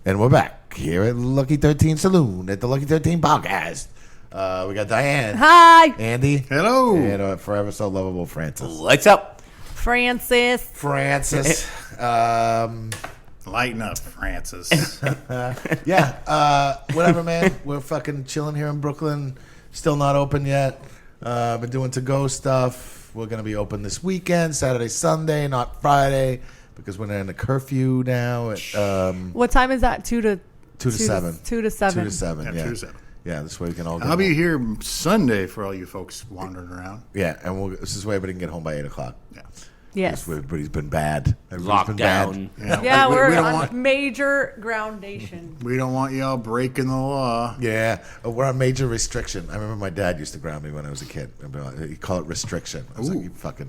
And we're back here at Lucky 13 Saloon at the Lucky 13 podcast. We got Diane. Hi. Andy. Hello. And forever so lovable Francis. What's up? Francis. Lighten up, Francis. Whatever, man. We're fucking chilling here in Brooklyn. Still not open yet. Been doing to-go stuff. We're going to be open this weekend, Saturday, Sunday, not Friday, because we're in the curfew now. What time is that? 2 to 7. 2 to 7. 2 to 7, yeah. 2 to 7. Yeah, this way we can all go I'll be home. here Sunday for all you folks wandering around. Yeah, and this is why everybody can get home by 8 o'clock. Yeah. Yes. This way everybody's been bad. Everybody's been Lockdown. bad. Yeah, we we're don't on want, major groundation. we don't want y'all breaking the law. Yeah, we're on major restriction. I remember my dad used to ground me when I was a kid. He'd call it restriction. I was like,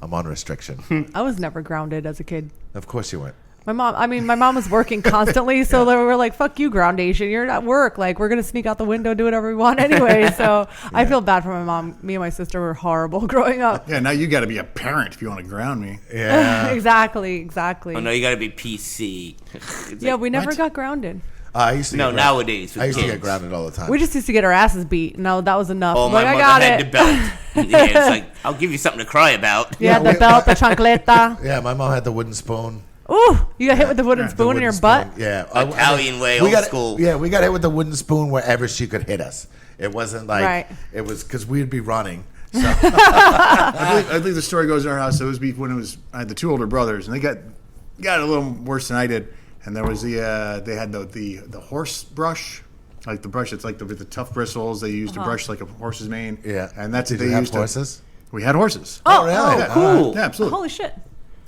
I'm on restriction. I was never grounded as a kid. Of course you weren't. My mom was working constantly, so we were like, fuck you, groundation. You're at work. Like, we're going to sneak out the window, do whatever we want anyway. So I feel bad for my mom. Me and my sister were horrible growing up. Yeah, now you got to be a parent if you want to ground me. Yeah. Exactly. Oh, no, you got to be PC. Yeah, we never got grounded. I used to get nowadays. I used to get grounded all the time. We just used to get our asses beat. No, that was enough. Oh, my I mother got had it. the belt. Yeah, it's like, I'll give you something to cry about. Yeah, the belt, the chancleta. Yeah, my mom had the wooden spoon. Ooh, you got hit with the wooden spoon in your butt? Yeah. Italian way, old school. Yeah, we got hit with the wooden spoon wherever she could hit us. It wasn't like, Right. It was because we'd be running. So. I believe the story goes in our house. It was when I had the two older brothers, and they got a little worse than I did. And there was they had the horse brush, like the brush that's like with the tough bristles they used to brush like a horse's mane. Yeah. And that's Did what you they have used horses? We had horses. Oh, really? oh, Yeah. cool. Yeah, absolutely. Holy shit.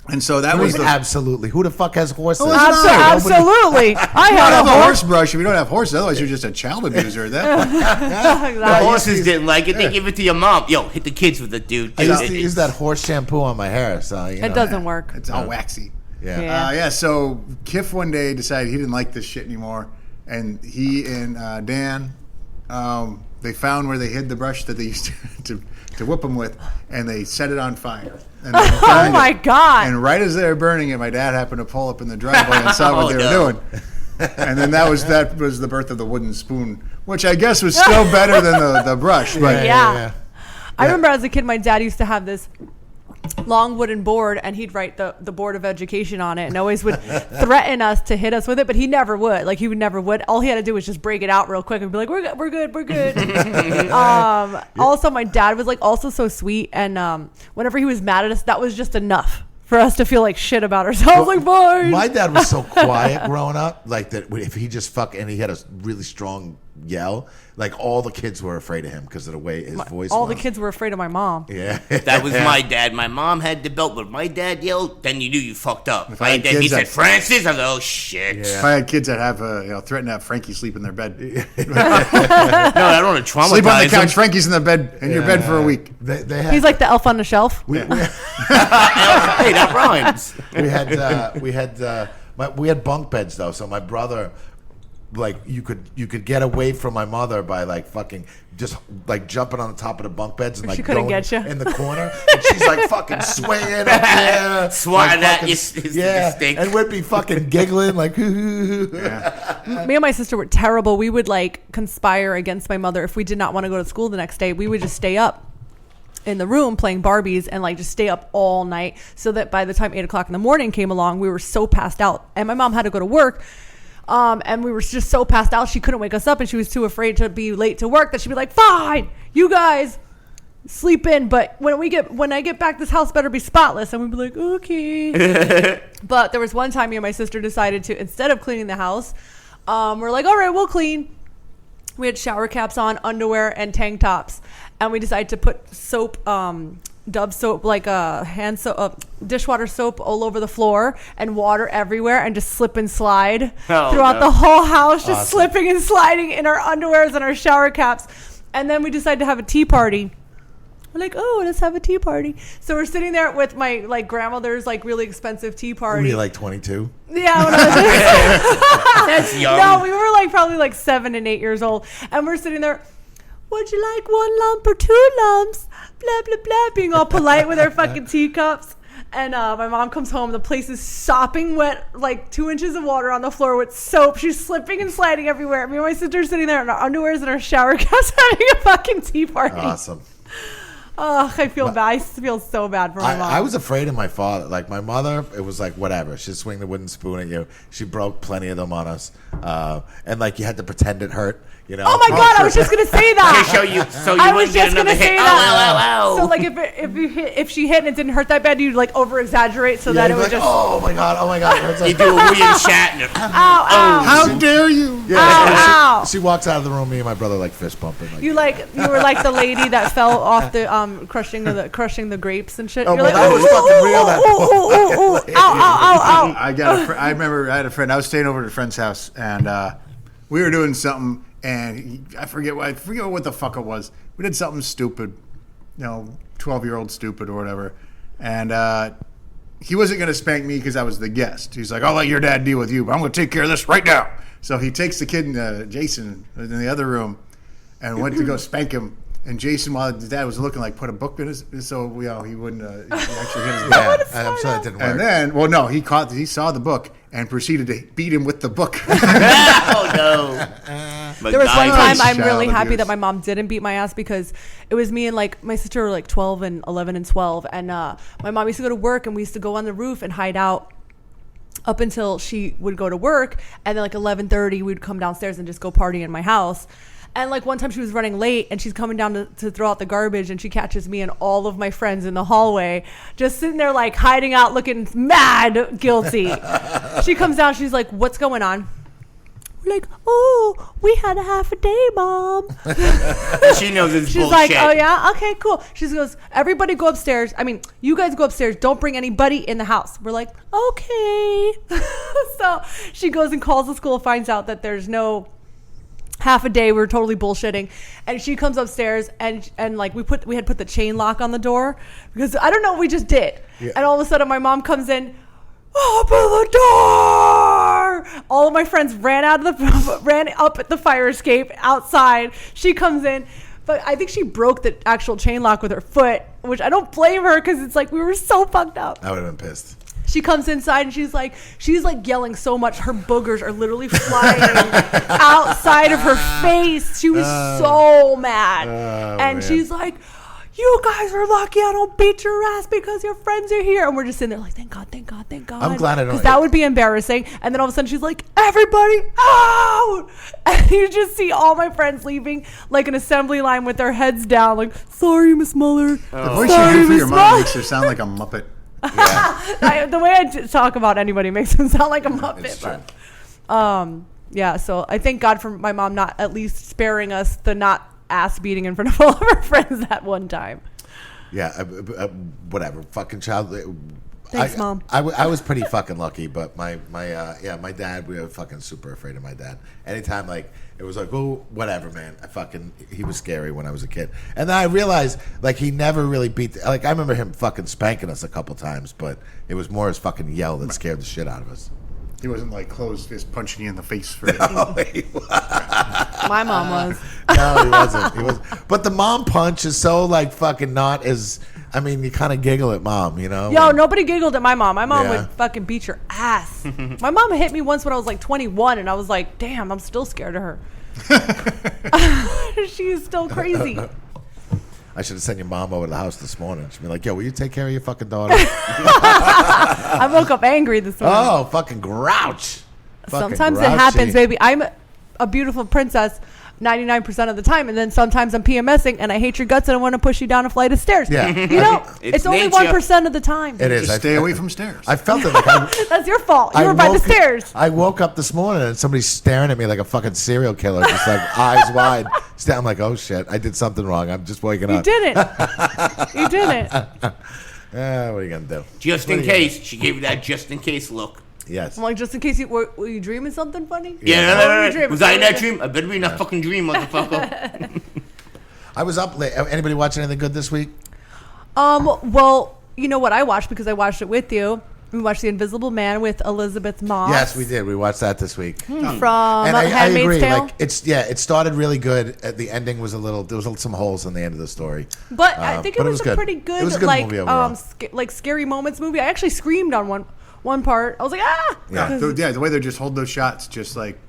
And so that was the Absolutely. Who the fuck has horses? Absolutely. I You don't had have a a horse. horse brush if you don't have horses. Otherwise, you're just a child abuser at that point. The Exactly. horses didn't like it. They give it to your mom. Yo, hit the kids with it, dude. I used to use that horse shampoo on my hair. So It doesn't work. It's all waxy. Yeah. Yeah. So Kiff one day decided he didn't like this shit anymore, and he and Dan, they found where they hid the brush that they used to whip them with, and they set it on fire. And they Oh burned my it. God. And right as they were burning it, my dad happened to pull up in the driveway and saw what Oh, they were no. doing. And then that was the birth of the wooden spoon, which I guess was still better than the brush. But Yeah. I remember as a kid, my dad used to have this long wooden board, and he'd write the Board of Education on it, and always would threaten us to hit us with it, but he never would. Like, he would never would. All he had to do was just break it out real quick and be like, we're good. Also, my dad was like also so sweet, and whenever he was mad at us, that was just enough for us to feel like shit about ourselves. Like, fine. My dad was so quiet growing up, like that if he just and he had a really strong yell, like all the kids were afraid of him because of the way his voice All was. the kids were afraid of my mom. Yeah. That was my dad. My mom had the belt, but my dad yelled, then you knew you fucked up. If I My had dad, he kids, said, I'd- Francis? I was like, oh, shit. Yeah. if I had kids that have threaten to have Frankie sleep in their bed, No, I don't want to traumatize sleep on the couch. him. Frankie's in the bed in your bed for a week. They had, He's like the elf on the shelf. Hey, that rhymes. we had bunk beds though, so my brother, like you could get away from my mother by like fucking just like jumping on the top of the bunk beds and like She couldn't going get you. in the corner, and she's like fucking swaying up there, Swatting like, at fucking- you, yeah, stick. and we'd be fucking giggling like. Me and my sister were terrible. We would like conspire against my mother if we did not want to go to school the next day. We would just stay up in the room playing Barbies and like just stay up all night, so that by the time 8 o'clock in the morning came along, we were so passed out, and my mom had to go to work. And we were just so passed out, she couldn't wake us up, and she was too afraid to be late to work that she'd be like, fine, you guys sleep in, but when I get back, this house better be spotless. And we'd be like, okay. But there was one time me and my sister decided to, instead of cleaning the house, we're like, all right, we'll clean. We had shower caps on, underwear, and tank tops, and we decided to put soap, Dove soap, like hand soap, dishwater soap all over the floor, and water everywhere, and just slip and slide throughout the whole house, just slipping and sliding in our underwears and our shower caps. And then we decided to have a tea party. We're like, oh, let's have a tea party. So we're sitting there with my like grandmother's like really expensive tea party. Were you like 22? Yeah, when I was That's young. No, we were like probably like 7 and 8 years old, and we're sitting there. Would you like 1 lump or 2 lumps? Blah blah blah, being all polite with our fucking teacups. And my mom comes home. The place is sopping wet, like 2 inches of water on the floor with soap. She's slipping and sliding everywhere. Me and my sister are sitting there in our underwears and our shower caps having a fucking tea party. Awesome. Oh, I feel bad. I feel so bad for my mom. I was afraid of my father. Like my mother, it was like whatever. She'd swing the wooden spoon at you. She broke plenty of them on us, and like you had to pretend it hurt. You know? Oh my God! I was just gonna say that. Okay, so you wouldn't get another hit. Ow. So like if she hit and it didn't hurt that bad, you'd like over exaggerate so that it was like, just. oh my God! It hurts. You do a William Shatner. Ow! How dare you? Yeah, Ow. she walks out of the room. Me and my brother like fist bumping. Like, You were like the lady that fell off the crushing the grapes and shit. Oh, You're well, like, that was fucking real. Ow. I remember I had a friend. I was staying over at a friend's house, and we were doing something, and I forget what the fuck it was. We did something stupid, 12-year-old stupid or whatever, and he wasn't going to spank me because I was the guest. He's like, I'll let your dad deal with you, but I'm going to take care of this right now. So he takes the kid, Jason, in the other room, and went to go spank him. And Jason, while his dad was looking, like put a book in his, so he wouldn't he actually hit his dad. I'm sorry it didn't work. And then, he saw the book and proceeded to beat him with the book. Oh no! There was one time I'm really Child happy abuse. that my mom didn't beat my ass because it was me and like my sister were like 12 and 11 and 12, and my mom used to go to work and we used to go on the roof and hide out up until she would go to work, and then like 11:30 we'd come downstairs and just go party in my house. And like one time she was running late and she's coming down to throw out the garbage, and she catches me and all of my friends in the hallway just sitting there like hiding out looking mad guilty. She comes down, she's like, what's going on? We're like, oh, we had a half a day, Mom. She knows it's She's bullshit. like, oh yeah, okay, cool. She goes, everybody go upstairs. I mean, you guys go upstairs. Don't bring anybody in the house. We're like, okay. So she goes and calls the school, finds out that there's no half a day. We're totally bullshitting, and she comes upstairs and like we had put the chain lock on the door because I don't know what we just did. Yeah. And all of a sudden my mom comes in, open the door. All of my friends ran up at the fire escape outside. She comes in, but I think she broke the actual chain lock with her foot, which I don't blame her because it's like we were so fucked up. I would have been pissed. She comes inside and she's like yelling so much her boogers are literally flying outside of her face. She was so mad. And man. she's like, you guys are lucky I don't beat your ass because your friends are here. And we're just sitting there like, thank God. I'm glad I don't. Because that would be embarrassing. And then all of a sudden she's like, everybody out. And you just see all my friends leaving like an assembly line with their heads down like, sorry, Miss Muller. The voice you do for your mom makes her sound like a Muppet. Yeah. The way I talk about anybody makes him sound like a Muppet. It's true. But, yeah, so I thank God for my mom not at least sparing us the not ass beating in front of all of our friends that one time. Yeah, whatever. Fucking child. Thanks, Mom. I was pretty fucking lucky, but my dad, we were fucking super afraid of my dad. Anytime, like, it was like, oh, whatever, man. He was scary when I was a kid. And then I realized, like, he never really beat, I remember him fucking spanking us a couple times, but it was more his fucking yell that scared the shit out of us. He wasn't like closed fist punching you in the face for it. My mom was. No, he wasn't. But the mom punch is so, like, fucking not as, I mean, you kind of giggle at mom, you know? Yo, nobody giggled at my mom. My mom Yeah. would fucking beat your ass. My mom hit me once when I was like 21, and I was like, damn, I'm still scared of her. She is still crazy. I should have sent your mom over to the house this morning. She'd be like, yo, will you take care of your fucking daughter? I woke up angry this morning. Oh, fucking grouch. Fucking Sometimes it grouchy. happens, baby. I'm a beautiful princess 99% of the time, and then sometimes I'm PMSing and I hate your guts and I want to push you down a flight of stairs. Yeah. You know, it's only nature. 1% of the time. It is. Just stay away from stairs. I felt it like That's your fault. You were by the stairs. I woke up this morning and somebody's staring at me like a fucking serial killer, just like eyes wide. I'm like, oh shit, I did something wrong. I'm just waking You up. didn't. You didn't. What are you gonna do? Just in case. She gave you that just in case look. Yes. I'm like, just in case were you dreaming something funny? Yeah, What were you no. dreaming? Was I in that dream? I better be in that fucking dream, motherfucker. I was up late. Anybody watch anything good this week? Well, you know what I watched because I watched it with you. We watched The Invisible Man with Elizabeth Moss. Yes, we did. We watched that this week. From And I Handmaid's agree. Tale. Like it started really good. The ending was there was some holes in the end of the story. But I think it was a good. pretty good, It was a good movie overall. like scary moments movie. I actually screamed on one part. I was like, ah! Yeah. The way they just hold those shots, just like,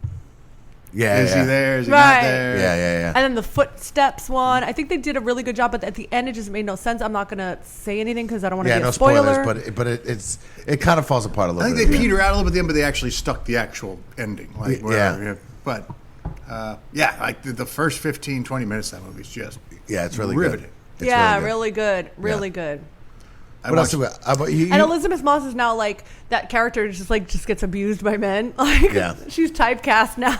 Yeah, is yeah. he there? Is he Right. not there? Yeah. And then the footsteps one. I think they did a really good job, but at the end it just made no sense. I'm not gonna say anything because I don't want to Yeah, be no a spoiler. spoilers, but it kind of falls apart a I little think bit. they peter out a little bit at the end, but they actually stuck the actual ending. Like, Yeah. But, like the first 15, 20 minutes of that movie is just Yeah, it's really riveting. good. It's Really good. Really Yeah. good. What else? You, And Elizabeth Moss is now like that character just gets abused by men. Like she's typecast now.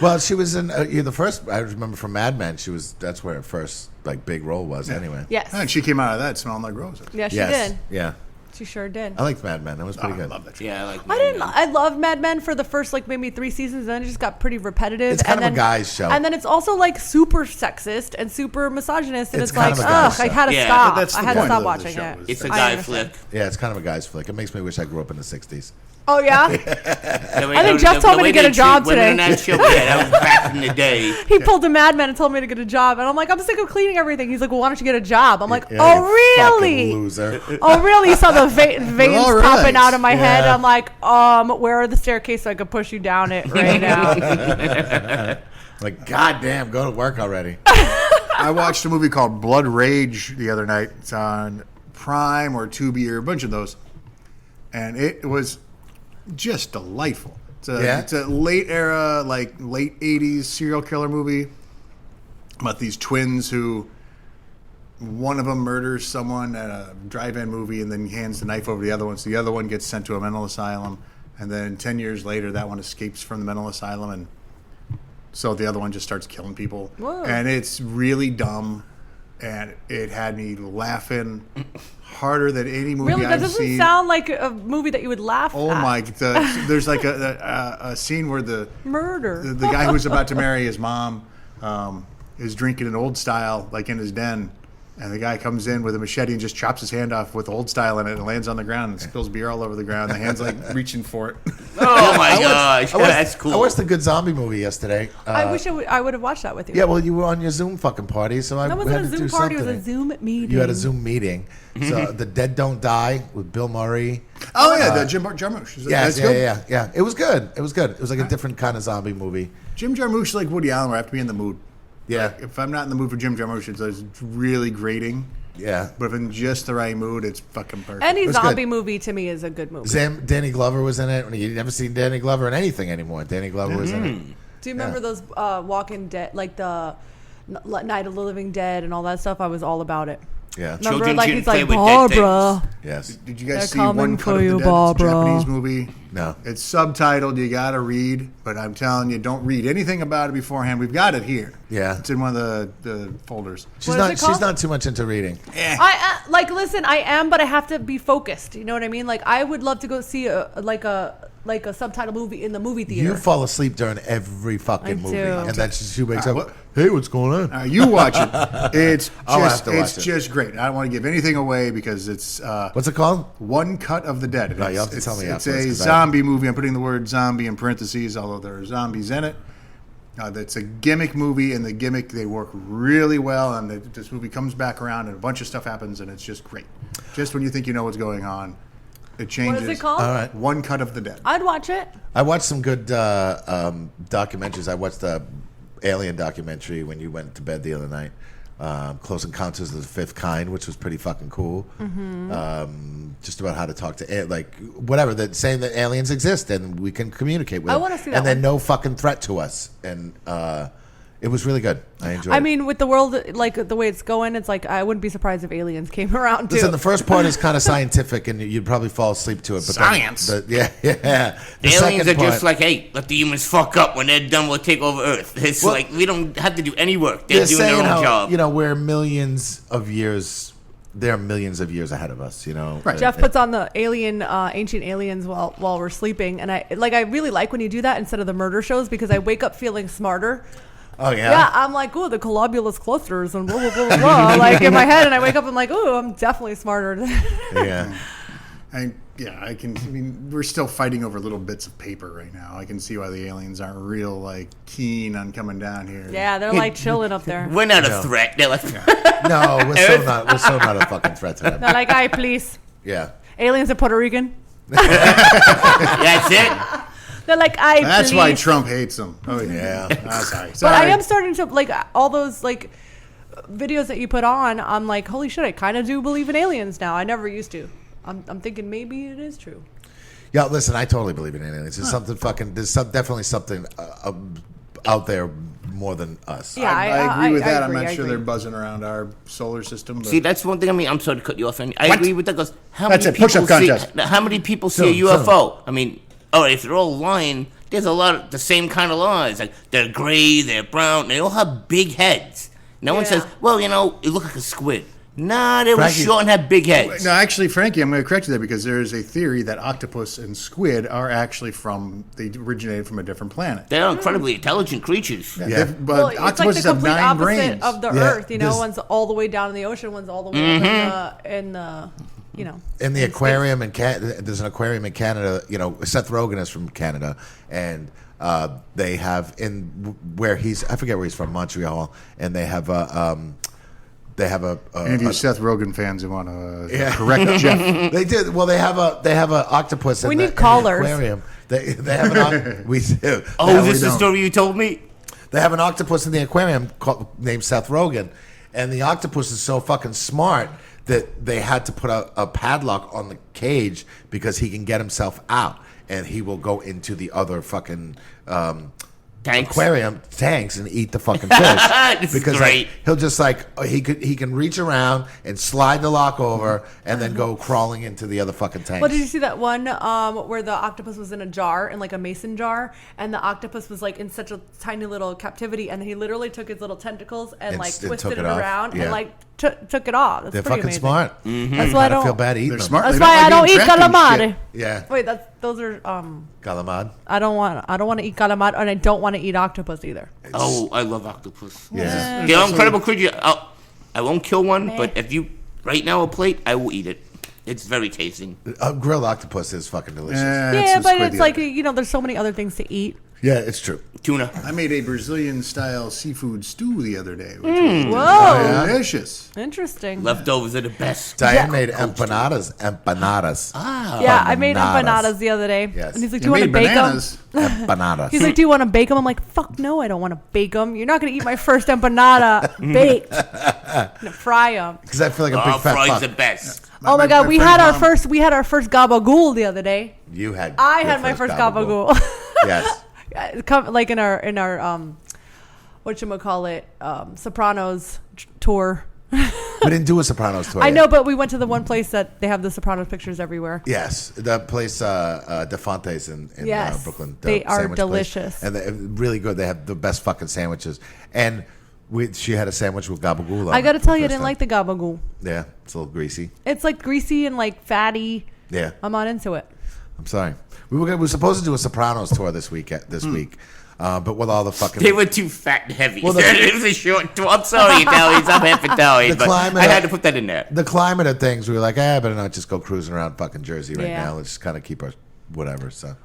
Well, she was in the first. I remember from Mad Men. That's where her first like big role was. Anyway. Yes. And she came out of that smelling like roses. Yeah, she Yes. did. Yeah. She sure did. I liked Mad Men. That was pretty I good. love that show. Yeah, I like. I loved Mad Men for the first like maybe 3 seasons, and then it just got pretty repetitive. It's kind and of a guy's show. And then it's also like super sexist and super misogynist, and It's it's, kind like, of a guy's ugh, I show. had to Yeah, stop. but that's I the had to point stop of the watching show it. is It's a I guy understand. flick. Yeah, it's kind of a guy's flick. It makes me wish I grew up in the '60s. Oh yeah. I think Jeff told me to get a job today. That show, yeah, that was back in the day. He pulled a Mad Men and told me to get a job, and I'm like, I'm sick of cleaning everything. He's like, well, why don't you get a job? I'm like, Yeah, oh you really? fucking loser. Oh really? You saw the veins all right. popping out of my head. Yeah. I'm like, where are the staircase so I could push you down it right now? Like, goddamn, go to work already. I watched a movie called Blood Rage the other night. It's on Prime or Tubi or a bunch of those. And it was just delightful. It's a late era, like late 80s serial killer movie about these twins who one of them murders someone at a drive-in movie and then hands the knife over to the other one. So the other one gets sent to a mental asylum. And then 10 years later, that one escapes from the mental asylum. And so the other one just starts killing people. Whoa. And it's really dumb. And it had me laughing harder than any movie Really, that I've doesn't seen. sound like a movie that you would laugh Oh at. my! There's like a scene where the Murder. guy who's about to marry his mom is drinking an old style like in his den, and the guy comes in with a machete and just chops his hand off with old style in it and lands on the ground and spills beer all over the ground. The hand's like reaching for it. Oh my gosh, that's cool. I watched a good zombie movie yesterday. I wish I would have watched that with you. Yeah, well, you were on your Zoom fucking party, so I that had wasn't a to Zoom do party. something. It was a Zoom meeting. You had a Zoom meeting. So The Dead Don't Die with Bill Murray. Oh yeah, the Jim Jarmusch. Yes, That's good. yeah. It was good. It was good. It was like a different kind of zombie movie. Jim Jarmusch, like Woody Allen, where I have to be in the mood. Yeah, If I'm not in the mood for Jim Jarmusch, it's really grating. yeah. But if in just the right mood, it's fucking perfect. Any was zombie good. movie to me is a good movie. Danny Glover was in it. You've never seen Danny Glover in anything anymore. Danny Glover was in it. Do you remember those Walking Dead, like the Night of the Living Dead and all that stuff? I was all about it. Yeah. Remember, Children like shouldn't he's like, play with dead things. Barbara. Yes. Did you guys They're see One coming Cut for of the you, Dead? It's a Barbara. Japanese movie. No. It's subtitled. You got to read, but I'm telling you, don't read anything about it beforehand. We've got it here. Yeah. It's in one of the folders. She's What is not. it called? She's not too much into reading. I like listen. I am, but I have to be focused. You know what I mean? Like I would love to go see a subtitle movie in the movie theater. You fall asleep during every fucking I movie, do. and then she wakes what? up. Hey, what's going on? You watch it. It's I'll have just to watch it's it. just great. I don't want to give anything away because it's What's it called? One Cut of the Dead. No, you'll have to It's- tell me It's afterwards, a 'cause zombie movie. I'm putting the word zombie in parentheses, although there are zombies in it. It's a gimmick movie, and the gimmick, they work really well, and this movie comes back around, and a bunch of stuff happens, and it's just great. Just when you think you know what's going on, it changes. What is it called? All right. One Cut of the Dead. I'd watch it. I watched some good documentaries. I watched the Alien documentary when you went to bed the other night. Close Encounters of the Fifth Kind, which was pretty fucking cool. Just about how to talk to whatever, that saying that aliens exist and we can communicate with I them. wanna see that and they're one. no fucking threat to us. And it was really good. I enjoyed it. I mean, with the world like the way it's going, it's like I wouldn't be surprised if aliens came around too. Listen, the first part is kind of scientific, and you'd probably fall asleep to it. But Science? Yeah. The Aliens are second just part- like, hey, let the humans fuck up. When they're done, we'll take over Earth. It's Well, like we don't have to do any work. They're doing their saying own how, job. we're millions of years. They're millions of years ahead of us. Right. Jeff puts on the ancient aliens while we're sleeping, and I really like when you do that instead of the murder shows because I wake up feeling smarter. Oh yeah. Yeah, I'm like, ooh, the colobulus clusters and blah blah blah blah. Like in my head, and I wake up, I'm like, ooh, I'm definitely smarter. Yeah. And Yeah, I mean, we're still fighting over little bits of paper right now. I can see why the aliens aren't real, like, keen on coming down here. Yeah, they're like chilling up there. We're not a threat. They're like, No, we're so not a fucking threat to them. They're like, "Aye, please." Yeah. Aliens are Puerto Rican. that's it. They're like, "Aye, That's please." why Trump hates them. Oh, Yeah. Sorry. But I am starting to like all those like videos that you put on. I'm like, holy shit! I kind of do believe in aliens now. I never used to. I'm thinking maybe it is true. Yeah, listen, I totally believe in aliens. There's something fucking. Definitely something out there more than us. Yeah, I agree with that. I'm agree, not I sure agree. they're buzzing around our solar system. But See, that's one thing. I mean, I'm sorry to cut you off. And I What? agree with that. Because how That's many a push-up people see? contest. How many people see Soon, a UFO? I mean, if they're all lying, there's a lot of the same kind of lies. Like they're gray, they're brown, they all have big heads. No one Yeah. says, "Well, you know, it looked like a squid." Nah, they were Frankie- short and had big heads. no, actually, Frankie, I'm going to correct you there because there is a theory that octopus and squid are actually they originated from a different planet. They're incredibly intelligent creatures. Yeah. But Well, it's like octopuses the have complete 9 opposite brains. of the Yeah, Earth. You know, this- one's all the way down in the ocean, one's all the way up in the, you know. In the aquarium in Canada, there's an aquarium in Canada. You know, Seth Rogen is from Canada, and they have where he's, I forget where he's from, Montreal, and they have Any of you Seth Rogen fans who want to Yeah. correct Jeff. They did. Well, they have an octopus. We in need the callers. aquarium. They have an. We do. Oh, Yeah, is we this the don't. story you told me? They have an octopus in the aquarium named Seth Rogen, and the octopus is so fucking smart that they had to put a padlock on the cage because he can get himself out, and he will go into the other fucking Tanks. aquarium tanks and eat the fucking fish. This is because great. he'll just he can reach around and slide the lock over and then go crawling into the other fucking tanks. Well, did you see that one where the octopus was in a jar, in like a mason jar, and the octopus was like in such a tiny little captivity, and he literally took his little tentacles and like took twisted it it off. around Yeah. and like took it off. That's They're pretty fucking amazing. smart. That's why I I don't feel bad eating They're them. smart. That's They why I like don't being eat trapped in calamari. shit. Yeah, Wait, those are calamari. I don't want to eat calamari, and I don't want to eat octopus either. Oh, I love octopus. Yeah. They're incredible creatures. I won't kill one, but if you right now a plate, I will eat it. It's very tasty. Grilled octopus is fucking delicious. Yeah, but it's like, you know, there's so many other things to eat. Yeah, it's true. Tuna. I made a Brazilian-style seafood stew the other day, which Whoa, was delicious. interesting. Leftovers are the best. Diane made empanadas. Empanadas. Yeah, I made empanadas the other day. Yes. And he's like, do You you want to made bake them? bananas. Empanadas. He's like, do you want to bake them? I'm like, fuck no, I don't want to bake them. You're not going to eat my first empanada baked. I'm gonna fry them. Because I feel like a big Oh, fat fries fuck. the best. Oh my god, we friend's had our mom- first gabagool the other day. You had. I your had my first gabagool. Yes. Come like in our whatchamacallit, Sopranos tour. We didn't do a Sopranos tour. I yet. know, but we went to the one place that they have the Sopranos pictures everywhere. Yes, the place DeFonte's in Yes, Brooklyn. they the are sandwich delicious. place. And they're really good. They have the best fucking sandwiches. And she had a sandwich with gabagool on I got to it tell the you, I first didn't time. like the gabagool. Yeah, it's a little greasy. It's like greasy and like fatty. Yeah, I'm not into it. I'm sorry. We were supposed to do a Sopranos tour this week, but with all the fucking They were too fat and heavy. Well, it was a short tour. I'm sorry, Italians. I'm half Italian, The but climate- I had to put that in there. the climate of things, we were like, better not just go cruising around fucking Jersey right Yeah. now. Let's just kind of keep our whatever. So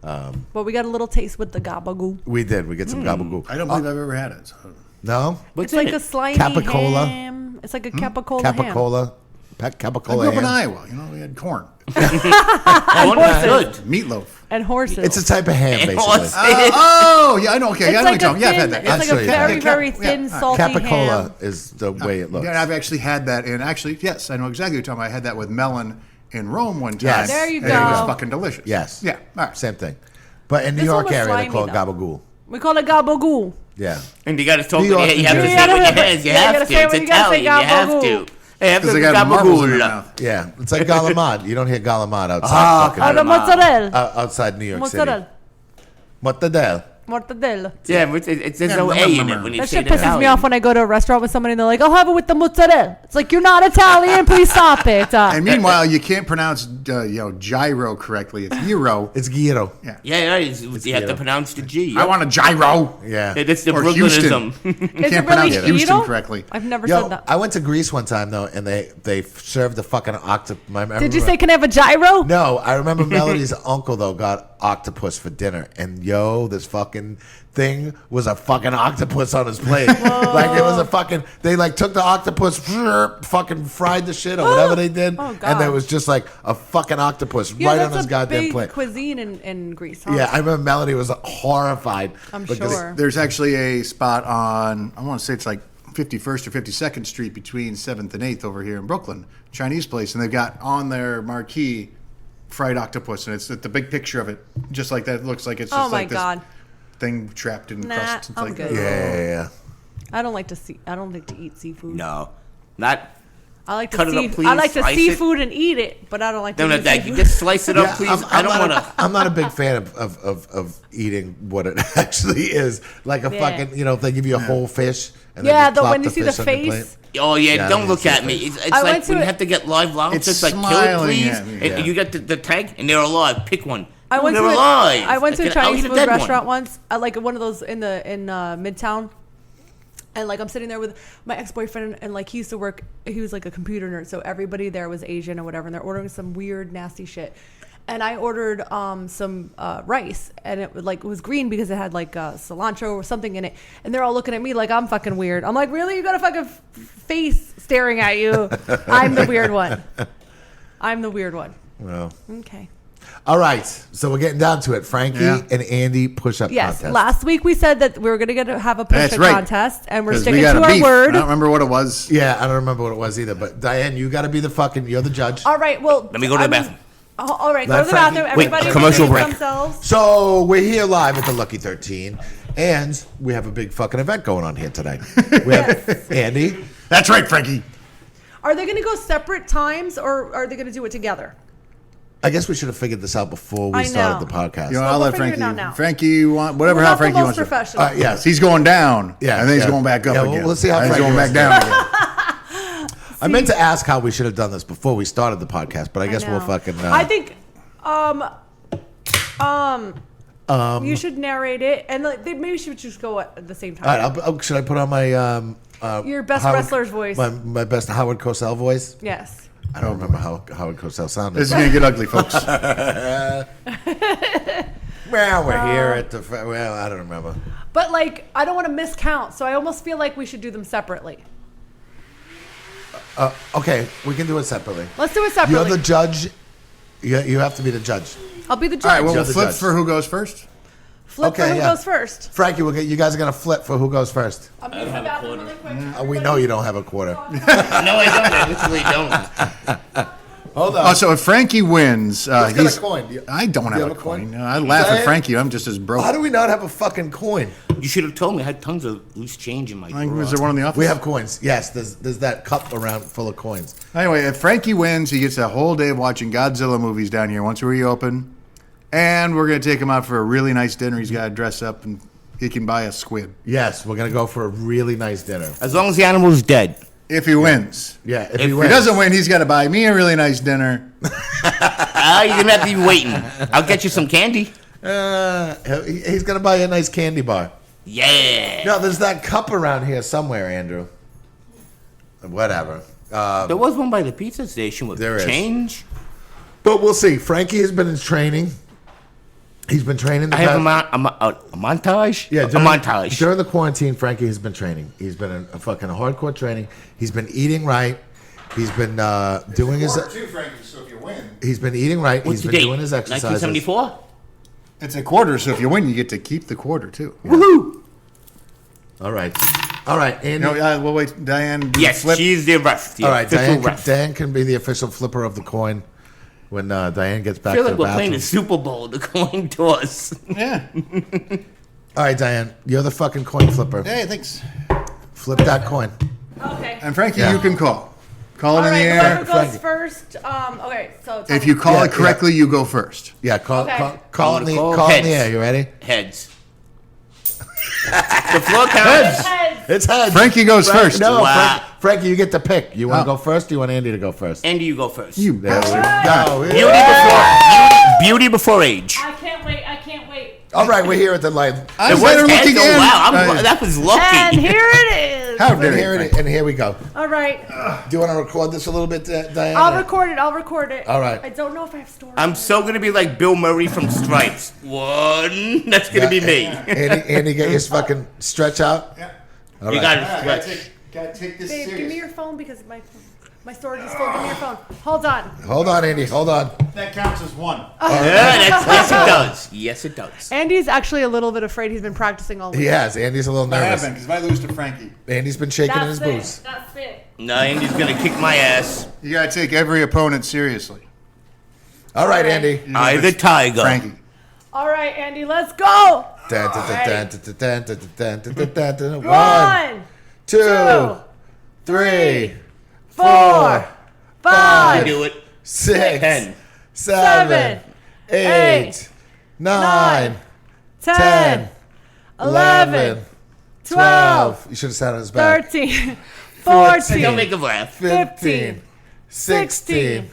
But we got a little taste with the gabagool. we did. We get some gabagool. I don't believe I've ever had it. So. No, What's It's like in a it? slimy Capicola? ham. It's like a capicola ham. capicola, I capicola. grew up in ham. Iowa. You know, we had corn, Oh, that's good. meatloaf. And horses. It's a type of ham, And basically. horse. Oh, yeah, I know. Okay, It's I know like what you're talking. Yeah, I've had thin- that. It's like I'll a show you. very, Yeah, very cap- thin, yeah. salty Capicola ham. is the way it looks. Yeah, I've actually had that, and actually, yes, I know exactly what you're talking about. I had that with melon in Rome one time. Yes. There you and It was go. fucking delicious. Yes. Yeah. All right. Same thing. But in New This one York was area, they slimy, call it though. gabagool. We call it gabagool. Yeah. And you got to talk. New York, You have to New say Jersey. it with your hands. You Yeah, you have gotta to. say It's it- you gotta say Italian. You have gabagool. to. They have Because the they got marbles in their gabagool. mouth. Yeah. It's like galamad. You don't hear galamad outside Oh, the fucking, mozzarella. outside New York Mozzarella. City. Mortadella. Mortadella. Yeah, but there's no A in it when you That say shit it pisses me Italian. off when I go to a restaurant with somebody and they're like, I'll have it with the mozzarella. It's like, you're not Italian. Please stop it. And meanwhile, you can't pronounce gyro correctly. It's gyro. It's gyro. Yeah. Yeah, you have to pronounce the G. I want a gyro. Yeah. Yeah, that's the Or Brooklyn-ism. Is Can't it really pronounce Houston gyro? correctly. I've never Yo, said that. I went to Greece one time though, and they served the fucking octopus. Did you say, can I have a gyro? No, I remember Melody's uncle though got octopus for dinner, and this fucking thing was a fucking octopus on his plate. Like it was a fucking. They like took the octopus, fucking fried the shit or whatever they did, Oh, God. and there was just like a fucking octopus Yeah, right that's on his a goddamn big plate. cuisine in Greece. Huh? Yeah, I remember Melody was horrified. I'm because- sure. There's actually a spot on, I want to say it's like 51st or 52nd Street between 7th and 8th over here in Brooklyn, Chinese place, and they've got on their marquee fried octopus, and it's the big picture of it, just like that. It looks like it's just Oh my like this God. thing trapped in Nah, crust. It's I'm like, good. Yeah. I don't like to eat seafood. No, not. I like to Cut it up, please. I like to Slice seafood and eat it, but I don't like to No, eat thank you. seafood. Just slice it up, Yeah, please. I don't want to. I'm not a big fan of eating what it actually is. Like a Yeah. fucking, they give you a whole fish. And Yeah, then just plop when you see the fish on your plate. face. Oh yeah, Yeah, I don't don't look see at it. me. It's I like went to when you it- have to get live lobster. It's It's like kill it, smiling please. at me. And Yeah. you got the tag, and they're alive. Pick one. I went they're to alive. I went to a I'll Chinese eat a food dead one. restaurant once. I like one of those in Midtown. And like I'm sitting there with my ex-boyfriend, and like he used to work. He was like a computer nerd, so everybody there was Asian or whatever, and they're ordering some weird, nasty shit. And I ordered some rice, and it was green because it had like cilantro or something in it. And they're all looking at me like I'm fucking weird. I'm like, really? You got a fucking face staring at you? I'm the weird one. I'm the weird one. Well, Okay. all right. So we're getting down to it. Frankie Yeah. and Andy push-up Yes. contest. Last week we said that we were going to have a That's push-up right. contest, and we're 'Cause sticking we got to a our beef. word. I don't remember what it was. Yeah, I don't remember what it was either. But Diane, you got to be you're the judge. All right. Well, Let me go to the bathroom. All right. Go Let to the Frankie- bathroom. Wait, Everybody commercial behave break. themselves. So we're here live at the Lucky 13, and we have a big fucking event going on here tonight. We have Andy. That's right, Frankie. Are they going to go separate times, or are they going to do it together? I guess we should have figured this out before we I started know. the podcast. You know, Well, I'll we'll let figure it Frankie. out now. Frankie, whatever We're how not Frankie the most wants to. professional. Yes. He's going down. Yeah, and then he's yeah. going back up Yeah, well, again. let's see how And he's Frankie going back wants to down again. I meant to ask how we should have done this before we started the podcast, but I guess we'll know. fucking. I think, you should narrate it, and like, maybe we should just go at the same time. All right, should I put on my Your best Howard- wresler's voice. My best Howard Cosell voice? Yes. I don't remember how Howard Cosell sounded. This is going to get ugly, folks. Well, we're here at the. Well, I don't remember. But like, I don't want to miscount, so I almost feel like we should do them separately. Okay, we can do it separately. Let's do it You're separately. the judge. You have to be the judge. I'll be the judge. All right, well, You're we'll the flip judge. for who goes first. Flip for okay, who yeah. goes first. Frankie, you guys are gonna flip for who goes first. I'm using the bathroom really quick. We know you don't have a quarter. No, I don't. I literally don't. Hold on. Oh, so if Frankie wins, Who's got a coin? I don't you have a coin. No, I laugh Diane? at Frankie. I'm just as broke. How do we not have a fucking coin? You should have told me. I had tons of loose change in my drawer. Is there one in the office? We have coins. Yes, there's that cup around full of coins. Anyway, if Frankie wins, he gets a whole day of watching Godzilla movies down here once we reopen. And we're going to take him out for a really nice dinner. He's got to dress up, and he can buy a squid. Yes, we're gonna go for a really nice dinner. As long as the animal's dead. If he wins. Yeah, if If he he If wins. he doesn't win, he's got to buy me a really nice dinner. You're gonna have to be waiting. I'll get you some candy. He's gonna buy you a nice candy bar. Yeah. No, there's that cup around here somewhere, Andrew. Whatever. There was one by the pizza station with There is. change. But we'll see. Frankie has been in training. He's been training. I have a montage. Yeah, a montage. During the quarantine, Frankie has been training. He's been in a fucking hardcore training. He's been eating right. He's been doing his. Too, Frankie, so if you win. He's been eating right. What's He's the been date? doing his exercises. 1974. It's a quarter, so if you win, you get to keep the quarter, too. Woohoo! All right, Andy. No, we'll wait. Diane, do you Yes, flip? she's the ref. The All right, official ref. Diane can be the official flipper of the coin when Diane gets I back feel to like the we're playing bathroom. the Super Bowl. The coin toss. Yeah. All right, Diane, you're the fucking coin flipper. Hey, thanks. Flip that coin. Okay. And Frankie, Yeah. you can call. Call it All in right, the whoever air. goes Frankie. first. Okay, so tell If me. you call Yeah, it correctly, you go first. Yeah, call Okay. it in the I'm gonna call it in the call air. You ready? Heads. The floor counts. It's heads. Frankie goes first. No, Wow. Frankie, you get to pick. You want to Oh. go first? Or you want Andy to go first? Andy, you go first. You There we bastard. go. Beauty before age. I can't wait. I can't wait. All right, we're here at the light. I It was was better heads. looking Oh, in. wow, that was lucky. And here it is. How And dare here, you? and here we go. All right. Do you want to record this a little bit, Diana? I'll record it. I'll record it. All right. I don't know if I have storage. I'm so gonna be like Bill Murray from Stripes. One, that's gonna be me. Andy, get your fucking stretch out. Yeah. All You right. gotta stretch. Gotta take this Babe, give me your phone because my storage is full. Give me your phone. Hold on. Hold on, Andy. Hold on. That counts as one. Yes, it does. Yes, it does. Andy's actually a little bit afraid. He's been practicing all week. He has. Andy's a little I nervous. haven't, because if I lose to Frankie, Andy's been shaking in his That's boots. it. That's it. No, Andy's gonna kick my ass. you gotta take every opponent seriously. All right, Andy. I the tiger. Frankie. All right, Andy, let's go. Dun, dun, dun, dun, dun, dun, dun, dun, dun, dun, dun, dun. 1, 2, 2, 3, 4, I 5, do it. 6, 10. 7, 8, 9, 10, 11, 12. You should have sat on his back. 13, Don't 14, make him laugh. 15, 16,